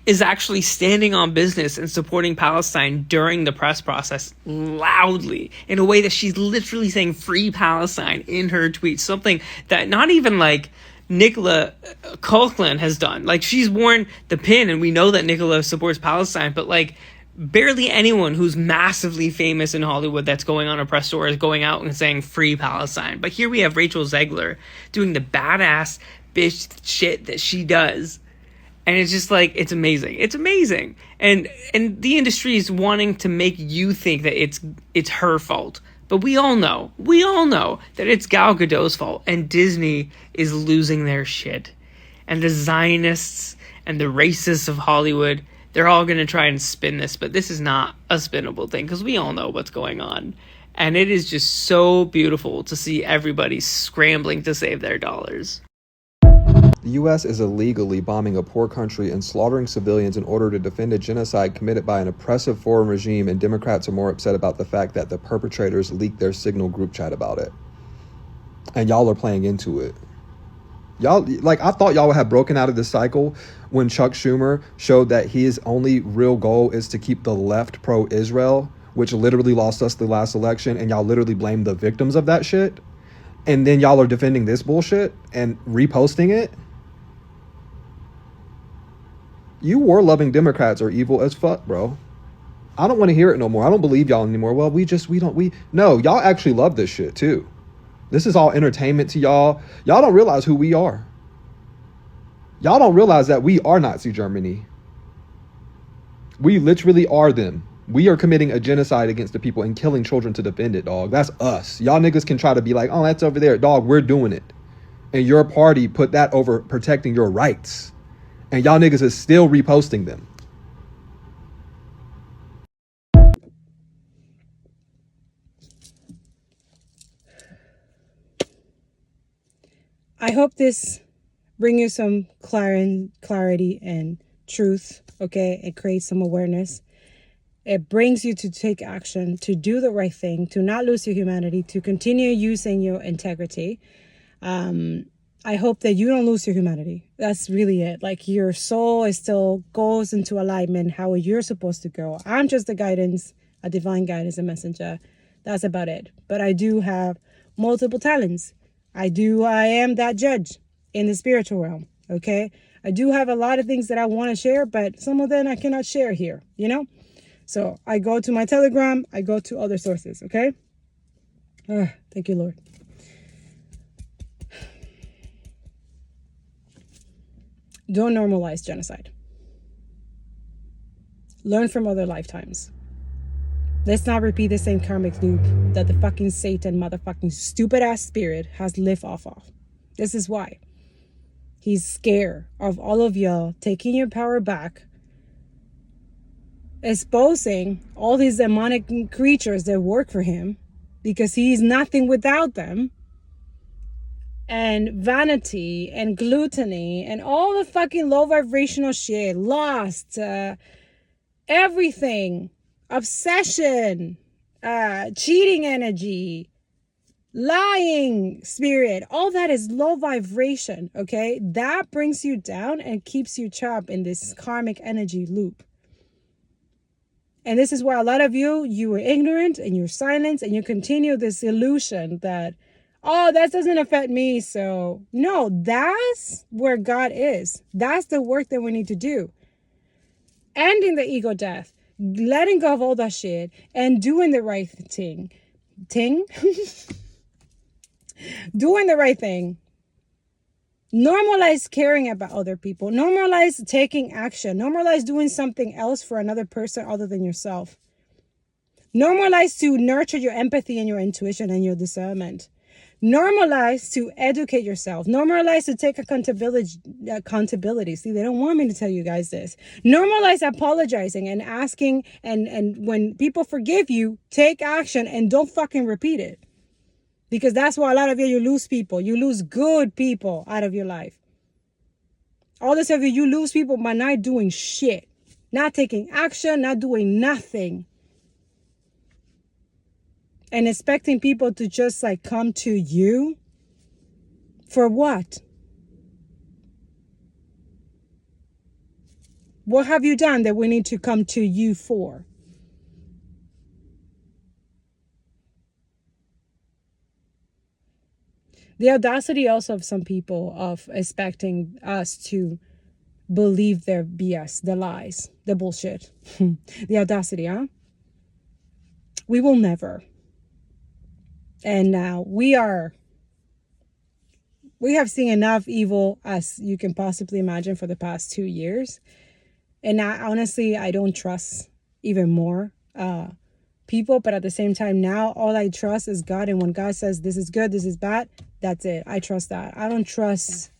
is actually standing on business and supporting Palestine during the press process loudly, in a way that she's literally saying free Palestine in her tweets, something that not even like Nicola Coughlin has done. Like, she's worn the pin and we know that Nicola supports Palestine, but like barely anyone who's massively famous in Hollywood that's going on a press tour is going out and saying free Palestine. But here we have Rachel Zegler doing the badass bitch shit that she does. And it's just like, it's amazing. It's amazing. And the industry is wanting to make you think that it's her fault. But we all know that it's Gal Gadot's fault, and Disney is losing their shit. And the Zionists and the racists of Hollywood, they're all going to try and spin this, but this is not a spinnable thing, because we all know what's going on. And it is just so beautiful to see everybody scrambling to save their dollars. The U.S. is illegally bombing a poor country and slaughtering civilians in order to defend a genocide committed by an oppressive foreign regime, and Democrats are more upset about the fact that the perpetrators leaked their Signal group chat about it. And y'all are playing into it. Y'all, like, I thought y'all would have broken out of this cycle when Chuck Schumer showed that his only real goal is to keep the left pro-Israel, which literally lost us the last election, and y'all literally blame the victims of that shit. And then y'all are defending this bullshit and reposting it. You war-loving Democrats are evil as fuck, bro. I don't want to hear it no more. I don't believe y'all anymore. Well, no, y'all actually love this shit too. This is all entertainment to y'all. Y'all don't realize who we are. Y'all don't realize that we are Nazi Germany. We literally are them. We are committing a genocide against the people and killing children to defend it, dog. That's us. Y'all niggas can try to be like, oh, that's over there. Dog, we're doing it. And your party put that over protecting your rights. And y'all niggas is still reposting them. I hope this brings you some clarity and truth, okay? It creates some awareness. It brings you to take action, to do the right thing, to not lose your humanity, to continue using your integrity. I hope that you don't lose your humanity. That's really it. Like, your soul is still goes into alignment how you're supposed to go. I'm just a guidance, a divine guidance, a messenger. That's about it. But I do have multiple talents. I am that judge in the spiritual realm, okay? I do have a lot of things that I want to share, but some of them I cannot share here, you know? So I go to my Telegram, I go to other sources, okay? Thank you, Lord. Don't normalize genocide. Learn from other lifetimes. Let's not repeat the same karmic loop that the fucking Satan motherfucking stupid ass spirit has lived off of. This is why. He's scared of all of y'all taking your power back, exposing all these demonic creatures that work for him, because he's nothing without them, and vanity and gluttony and all the fucking low vibrational shit, lust, everything, obsession, cheating energy, lying spirit, all that is low vibration, okay? That brings you down and keeps you trapped in this karmic energy loop. And this is why a lot of you were ignorant and you're silent and you continue this illusion that, oh, that doesn't affect me. So no, that's where God is. That's the work that we need to do. Ending the ego death, letting go of all that shit and doing the right thing. Doing the right thing. Normalize caring about other people. Normalize taking action. Normalize doing something else for another person other than yourself. Normalize to nurture your empathy and your intuition and your discernment. Normalize to educate yourself. Normalize to take accountability. See, they don't want me to tell you guys this. Normalize apologizing and asking, and when people forgive you, take action and don't fucking repeat it. Because that's why a lot of you lose people. You lose good people out of your life. All this of you lose people by not doing shit. Not taking action, not doing nothing. And expecting people to just like come to you. For what? What have you done that we need to come to you for? The audacity also of some people of expecting us to believe their BS, the lies, the bullshit. The audacity, huh? We will never. And now we have seen enough evil as you can possibly imagine for the past 2 years. And honestly, I don't trust even more people, but at the same time now all I trust is God. And when God says this is good, this is bad, that's it. I trust that. I don't trust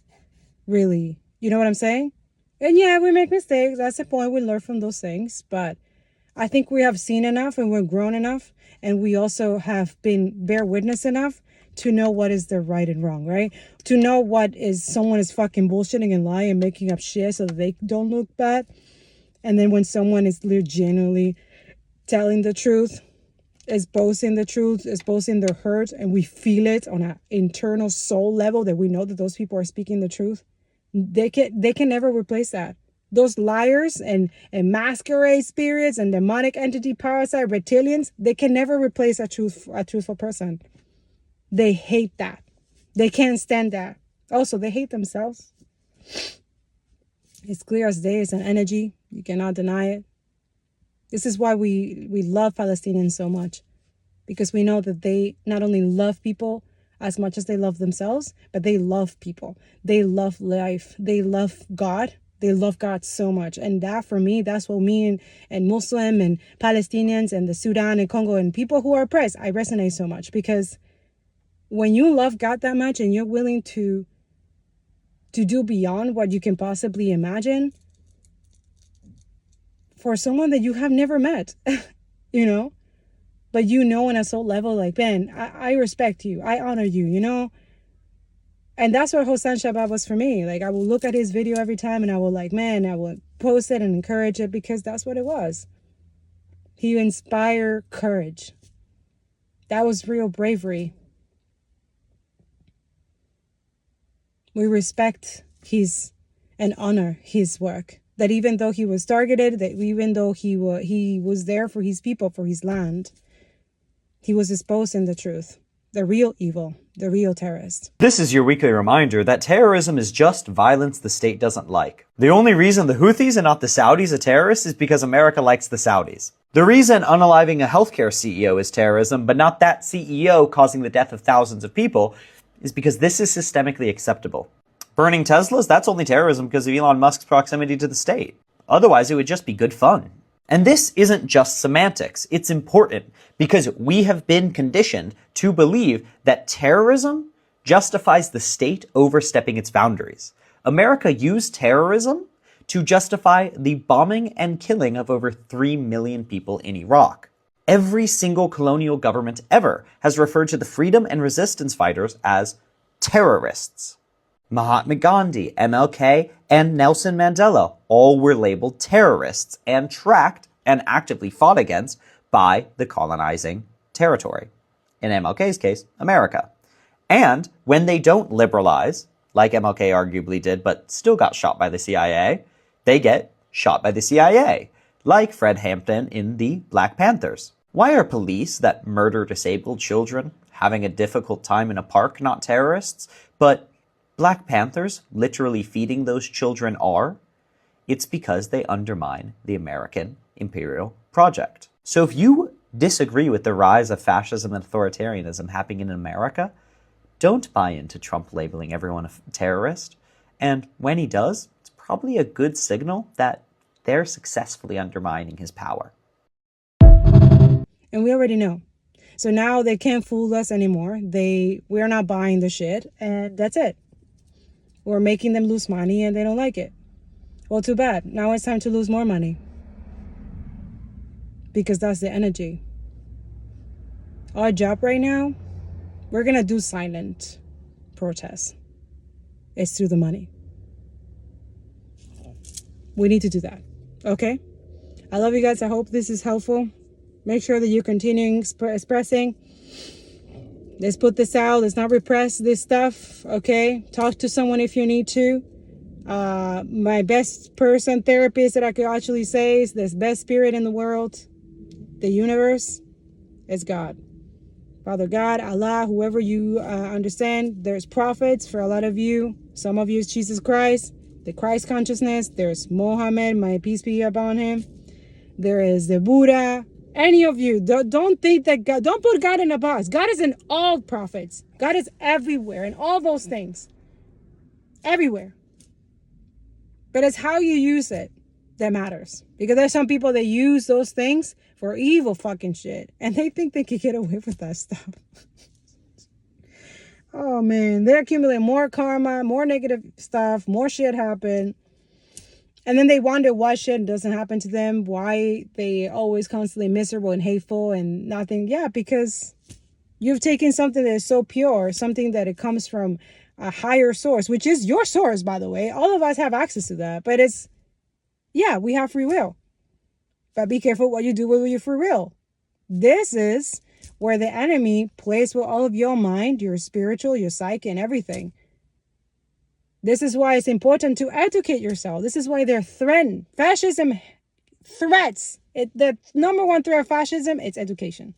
really, you know what I'm saying? And yeah, we make mistakes. That's the point. We learn from those things. But I think we have seen enough and we're grown enough. And we also have been bear witness enough to know what is the right and wrong, right? To know what is someone is fucking bullshitting and lying and making up shit so that they don't look bad. And then when someone is genuinely telling the truth, exposing the truth, exposing their hurt, and we feel it on an internal soul level that we know that those people are speaking the truth, they can never replace that. Those liars and masquerade spirits and demonic entity parasite reptilians, they can never replace a truthful person. They hate that. They can't stand that. Also, they hate themselves. It's clear as day. It's an energy. You cannot deny it. This is why we love Palestinians so much, because we know that they not only love people as much as they love themselves, but they love people. They love life. They love God. They love God so much. And that, for me, that's what me and Muslim and Palestinians and the Sudan and Congo and people who are oppressed, I resonate so much. Because when you love God that much and you're willing to do beyond what you can possibly imagine, for someone that you have never met, you know, but you know on a soul level, like, man, I respect you. I honor you, you know. And that's what Hossein Shabab was for me. Like, I will look at his video every time and I will like, man, I will post it and encourage it, because that's what it was. He inspired courage. That was real bravery. We respect and honor his work. That even though he was targeted, that even though he was there for his people, for his land, he was exposing the truth, the real evil, the real terrorist. This is your weekly reminder that terrorism is just violence the state doesn't like. The only reason the Houthis and not the Saudis are terrorists is because America likes the Saudis. The reason unaliving a healthcare CEO is terrorism, but not that CEO causing the death of thousands of people, is because this is systemically acceptable. Burning Teslas, that's only terrorism because of Elon Musk's proximity to the state. Otherwise, it would just be good fun. And this isn't just semantics. It's important because we have been conditioned to believe that terrorism justifies the state overstepping its boundaries. America used terrorism to justify the bombing and killing of over 3 million people in Iraq. Every single colonial government ever has referred to the freedom and resistance fighters as terrorists. Mahatma Gandhi, MLK, and Nelson Mandela all were labeled terrorists and tracked and actively fought against by the colonizing territory. In MLK's case, America. And when they don't liberalize, like MLK arguably did but still got shot by the CIA, they get shot by the CIA. like Fred Hampton in the Black Panthers. Why are police that murder disabled children having a difficult time in a park not terrorists, but Black Panthers literally feeding those children are? It's because they undermine the American imperial project. So if you disagree with the rise of fascism and authoritarianism happening in America, don't buy into Trump labeling everyone a terrorist. And when he does, it's probably a good signal that they're successfully undermining his power. And we already know. So now they can't fool us anymore. We're not buying the shit, and that's it. We're making them lose money and they don't like it. Well, too bad. Now it's time to lose more money. Because that's the energy. Our job right now, we're going to do silent protests. It's through the money. We need to do that. Okay? I love you guys. I hope this is helpful. Make sure that you're continuing expressing. Let's put this out. Let's not repress this stuff. Okay? Talk to someone if you need to. My best person therapist that I could actually say is this best spirit in the world, the universe, is God. Father God, Allah, whoever you understand. There's prophets for a lot of you. Some of you is Jesus Christ, the Christ consciousness. There's Mohammed, may peace be upon him. There is the Buddha. Any of you, don't think that God, don't put God in a box. God is in all prophets. God is everywhere in all those things. Everywhere. But it's how you use it that matters. Because there's some people that use those things for evil fucking shit. And they think they can get away with that stuff. Oh man, they accumulate more karma, more negative stuff, more shit happen. And then they wonder why shit doesn't happen to them, why they always constantly miserable and hateful and nothing. Yeah, because you've taken something that is so pure, something that it comes from a higher source, which is your source, by the way. All of us have access to that. But we have free will. But be careful what you do with your free will. This is where the enemy plays with all of your mind, your spiritual, your psyche, and everything. This is why it's important to educate yourself. This is why they're threatened. Fascism threats. The number one threat of fascism, it's education.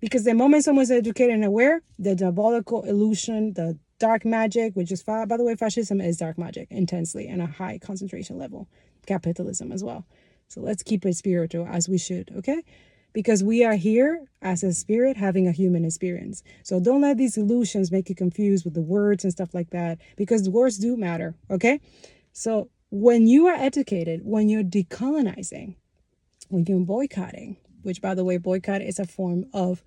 Because the moment someone's educated and aware, the diabolical illusion, the dark magic, which is, by the way, fascism is dark magic intensely and a high concentration level. Capitalism as well. So let's keep it spiritual as we should, okay? Because we are here as a spirit having a human experience. So don't let these illusions make you confused with the words and stuff like that, because the words do matter, okay? So when you are educated, when you're decolonizing, when you're boycotting, which by the way, boycott is a form of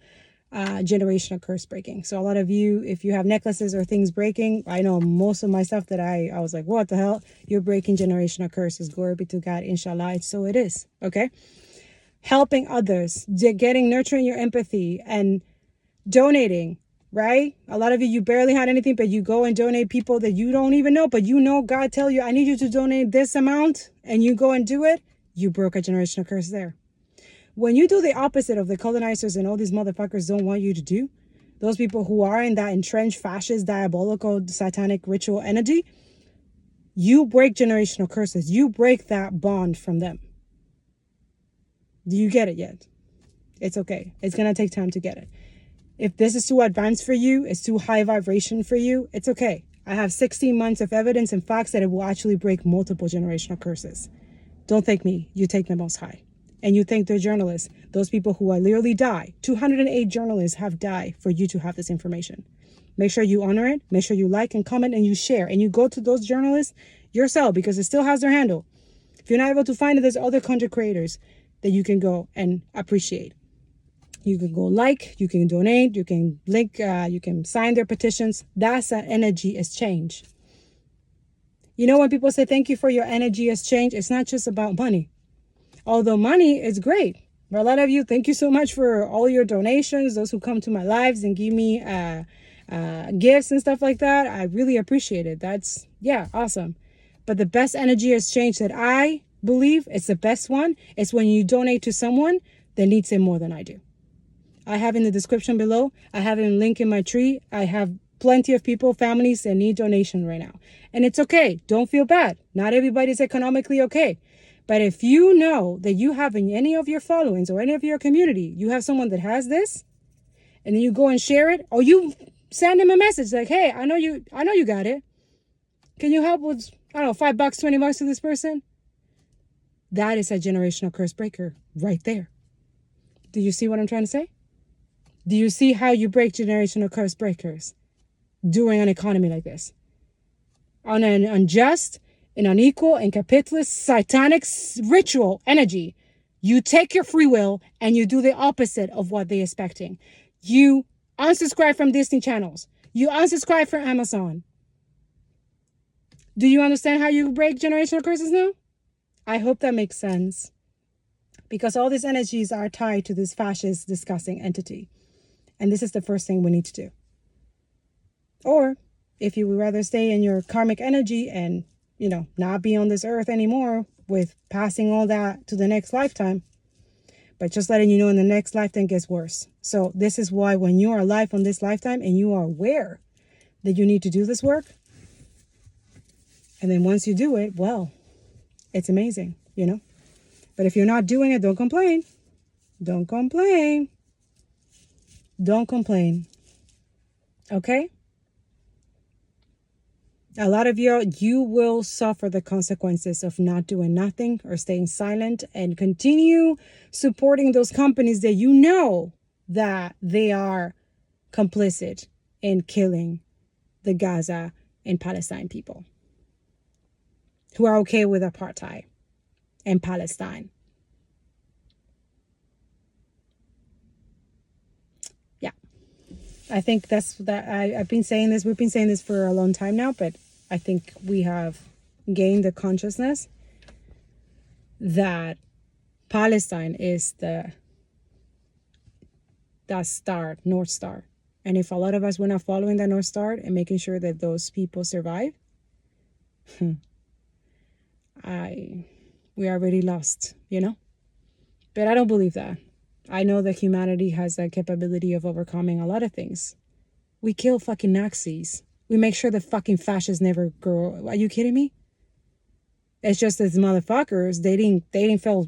generational curse breaking. So a lot of you, if you have necklaces or things breaking, I know most of my stuff that I was like, what the hell? You're breaking generational curses. Glory be to God, inshallah. So it is, okay? Helping others, nurturing your empathy and donating, right? A lot of you barely had anything, but you go and donate people that you don't even know, but you know God tell you, I need you to donate this amount, and you go and do it. You broke a generational curse there. When you do the opposite of the colonizers and all these motherfuckers don't want you to do, those people who are in that entrenched, fascist, diabolical, satanic ritual energy, you break generational curses. You break that bond from them. Do you get it yet? It's okay. It's going to take time to get it. If this is too advanced for you, it's too high vibration for you, it's okay. I have 16 months of evidence and facts that it will actually break multiple generational curses. Don't thank me. You take the Most High. And you thank the journalists, those people who are literally die. 208 journalists have died for you to have this information. Make sure you honor it. Make sure you like and comment and you share. And you go to those journalists yourself because it still has their handle. If you're not able to find it, there's other content creators that you can go and appreciate. You can go like, you can donate, you can link, you can sign their petitions. That's an energy exchange. You know, when people say thank you for your energy exchange, it's not just about money. Although money is great. For a lot of you, thank you so much for all your donations, those who come to my lives and give me gifts and stuff like that. I really appreciate it. That's, awesome. But the best energy exchange that I believe it's the best one is when you donate to someone that needs it more than I do. I have in the description below, I have a link in my tree. I have plenty of people, families that need donation right now. And it's okay. Don't feel bad. Not everybody's economically okay. But if you know that you have in any of your followings or any of your community, you have someone that has this, and then you go and share it, or you send them a message like, hey, I know you got it. Can you help with, I don't know, $5, $20 to this person? That is a generational curse breaker right there. Do you see what I'm trying to say? Do you see how you break generational curse breakers during an economy like this? On an unjust and unequal and capitalist satanic ritual energy, you take your free will and you do the opposite of what they're expecting. You unsubscribe from Disney channels. You unsubscribe from Amazon. Do you understand how you break generational curses now? I hope that makes sense. Because all these energies are tied to this fascist, disgusting entity. And this is the first thing we need to do. Or, if you would rather stay in your karmic energy and, not be on this earth anymore with passing all that to the next lifetime, but just letting you know in the next lifetime gets worse. So this is why when you are alive on this lifetime and you are aware that you need to do this work, and then once you do it, well, it's amazing, But if you're not doing it, don't complain. Don't complain. Don't complain. Okay? A lot of you will suffer the consequences of not doing nothing or staying silent and continue supporting those companies that you know that they are complicit in killing the Gaza and Palestine people who are okay with apartheid in Palestine. Yeah. I think I've been saying this, we've been saying this for a long time now, but I think we have gained the consciousness that Palestine is the North Star. And if a lot of us were not following that North Star and making sure that those people survive, we are already lost, But I don't believe that. I know that humanity has the capability of overcoming a lot of things. We kill fucking Nazis. We make sure the fucking fascists never grow. Are you kidding me? It's just as motherfuckers, they didn't feel,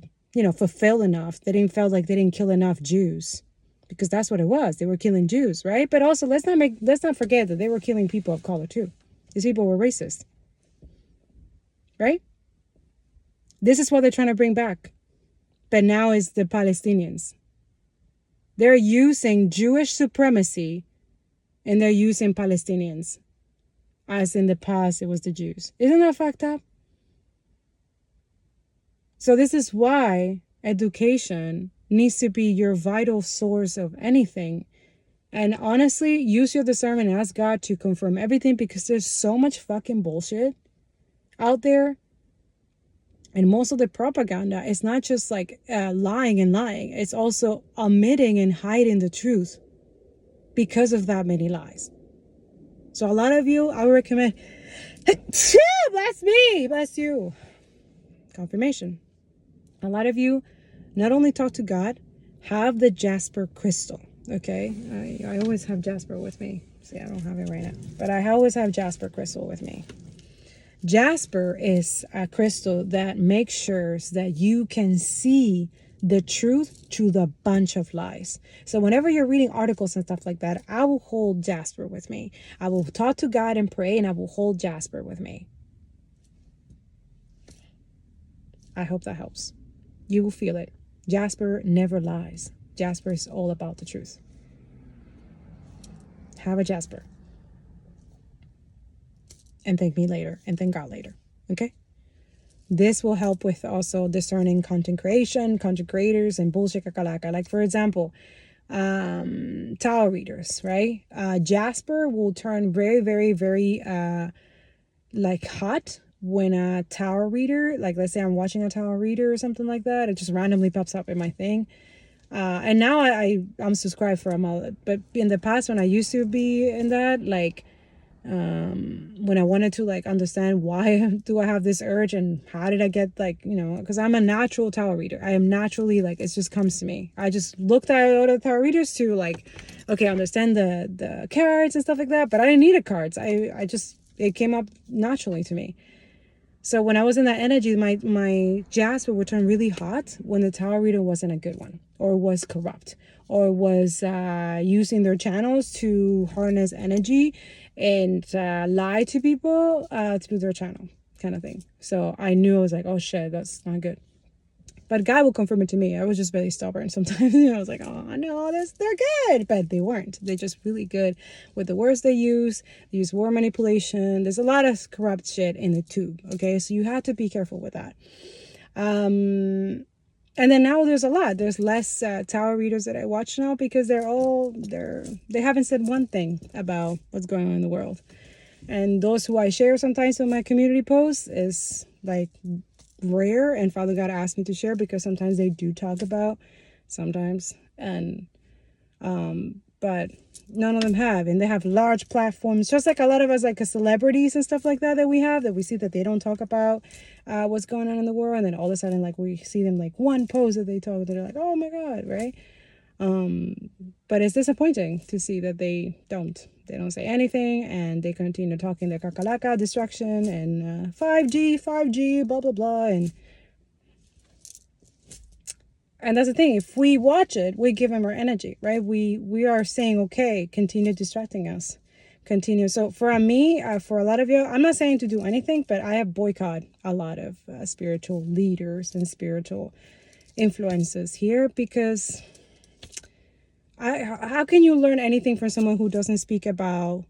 fulfilled enough. They didn't feel like they didn't kill enough Jews. Because that's what it was. They were killing Jews, right? But also let's not forget that they were killing people of color too. These people were racist. Right? This is what they're trying to bring back. But now it's the Palestinians. They're using Jewish supremacy and they're using Palestinians. As in the past, it was the Jews. Isn't that fucked up? So this is why education needs to be your vital source of anything. And honestly, use your discernment and ask God to confirm everything because there's so much fucking bullshit out there. And most of the propaganda is not just like lying. It's also omitting and hiding the truth because of that many lies. So a lot of you, I would recommend, bless me, bless you. Confirmation. A lot of you, not only talk to God, have the jasper crystal, okay? I always have jasper with me. See, I don't have it right now. But I always have jasper crystal with me. Jasper is a crystal that makes sure that you can see the truth through the bunch of lies. So whenever you're reading articles and stuff like that, I will hold jasper with me. I will talk to God and pray, and I will hold jasper with me. I hope that helps. You will feel it. Jasper never lies. Jasper is all about the truth. Have a jasper. And thank me later. And thank God later. Okay? This will help with also discerning content creation, content creators, and bullshit kakalaka. Like, for example, tarot readers, right? Jasper will turn very, very, very, hot when a tarot reader, like let's say I'm watching a tarot reader or something like that, it just randomly pops up in my thing. And now I'm subscribed for a month. But in the past, when I used to be in that, when I wanted to understand why do I have this urge and how did I get because I'm a natural tarot reader. I am naturally it just comes to me. I just looked at other tarot readers to okay, understand the cards and stuff like that, but I didn't need the cards. It came up naturally to me. So when I was in that energy, my Jasper would turn really hot when the tarot reader wasn't a good one, or was corrupt, or was using their channels to harness energy and lie to people through their channel, kind of thing. So I knew, I was like, oh shit, that's not good. But God will confirm it to me. I was just really stubborn sometimes. I was like, oh no, they're good. But they weren't. They're just really good with the words they use. They use word manipulation. There's a lot of corrupt shit in the tube. Okay, so you have to be careful with that. And then now there's a lot. There's less tarot readers that I watch now because they haven't said one thing about what's going on in the world. And those who I share sometimes on my community posts is like rare, and Father God asked me to share because sometimes they do talk about and but none of them have, and they have large platforms, just like a lot of us, like celebrities and stuff like that we have, that we see that they don't talk about what's going on in the world, and then all of a sudden like we see them like one post that they talk, they're like, oh my God, right? But it's disappointing to see that they don't say anything, and they continue talking the kakalaka, destruction, and 5G, blah, blah, blah. And that's the thing. If we watch it, we give them our energy, right? We are saying, okay, continue distracting us. Continue. So for me, for a lot of you, I'm not saying to do anything, but I have boycotted a lot of spiritual leaders and spiritual influences here because how can you learn anything from someone who doesn't speak about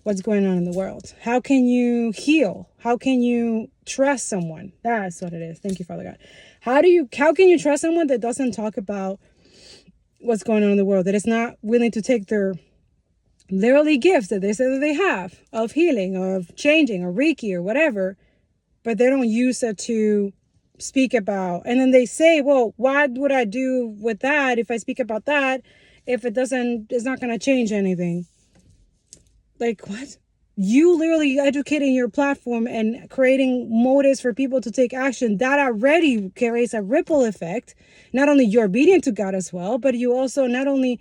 what's going on in the world? How can you heal? How can you trust someone? That's what it is. Thank you, Father God. How can you trust someone that doesn't talk about what's going on in the world, that is not willing to take their literally gifts that they say that they have of healing, of changing, or Reiki, or whatever, but they don't use it to speak about? And then they say, well, what would I do with that if I speak about that? If it's not going to change anything. Like, what? You literally educating your platform and creating motives for people to take action, that already carries a ripple effect. Not only you're obedient to God as well, but you also not only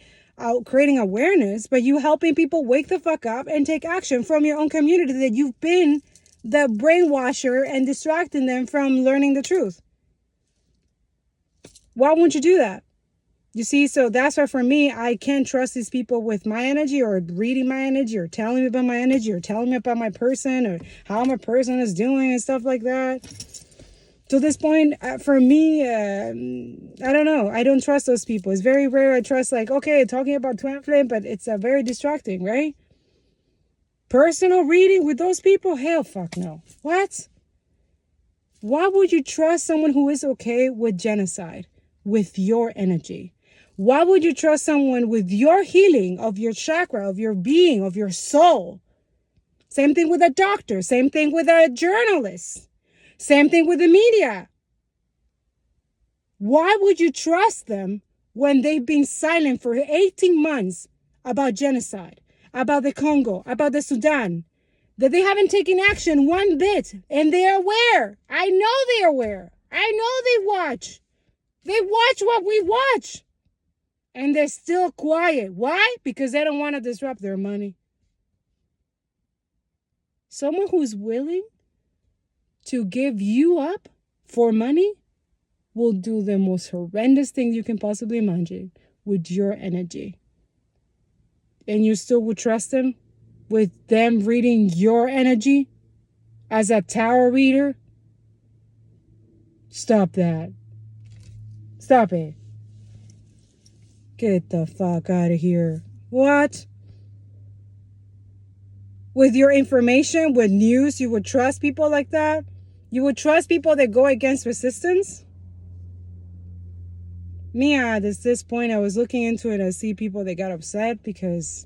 creating awareness, but you helping people wake the fuck up and take action from your own community that you've been the brainwasher and distracting them from learning the truth. Why won't you do that? You see, so that's why for me, I can't trust these people with my energy, or reading my energy, or telling me about my energy, or telling me about my person, or how my person is doing and stuff like that. To this point, for me, I don't know. I don't trust those people. It's very rare I trust, like, okay, talking about twin flame, but it's very distracting, right? Personal reading with those people? Hell fuck no. What? Why would you trust someone who is okay with genocide with your energy? Why would you trust someone with your healing of your chakra, of your being, of your soul? Same thing with a doctor. Same thing with a journalist. Same thing with the media. Why would you trust them when they've been silent for 18 months about genocide, about the Congo, about the Sudan, that they haven't taken action one bit, and they are aware? I know they are aware. I know they watch. They watch what we watch. And they're still quiet. Why? Because they don't want to disrupt their money. Someone who's willing to give you up for money will do the most horrendous thing you can possibly imagine with your energy. And you still would trust them with them reading your energy as a tarot reader? Stop that. Stop it. Get the fuck out of here. What? With your information, with news, you would trust people like that? You would trust people that go against resistance? Me, at this point, I was looking into it. I see people that got upset because,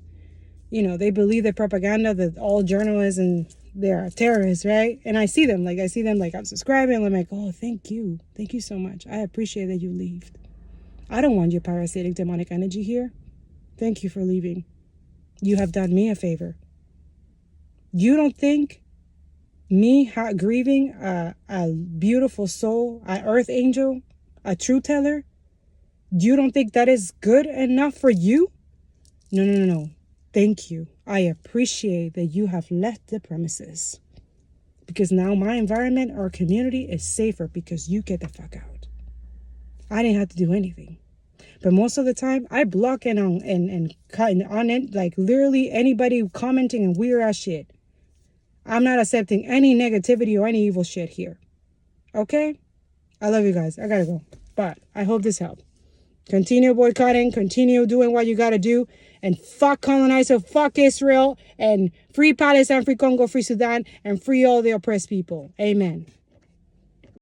they believe the propaganda that all journalists and they're terrorists, right? And I see them like I'm subscribing. And I'm like, oh, thank you. Thank you so much. I appreciate that you left. I don't want your parasitic demonic energy here. Thank you for leaving. You have done me a favor. You don't think me grieving a beautiful soul, an earth angel, a truth teller, you don't think that is good enough for you? No. Thank you. I appreciate that you have left the premises. Because now my environment, our community is safer because you get the fuck out. I didn't have to do anything. But most of the time, I block and on it, like literally anybody commenting on weird ass shit. I'm not accepting any negativity or any evil shit here. Okay? I love you guys. I gotta go. But I hope this helped. Continue boycotting. Continue doing what you gotta do. And fuck colonizer, fuck Israel. And free Palestine, free Congo, free Sudan. And free all the oppressed people. Amen.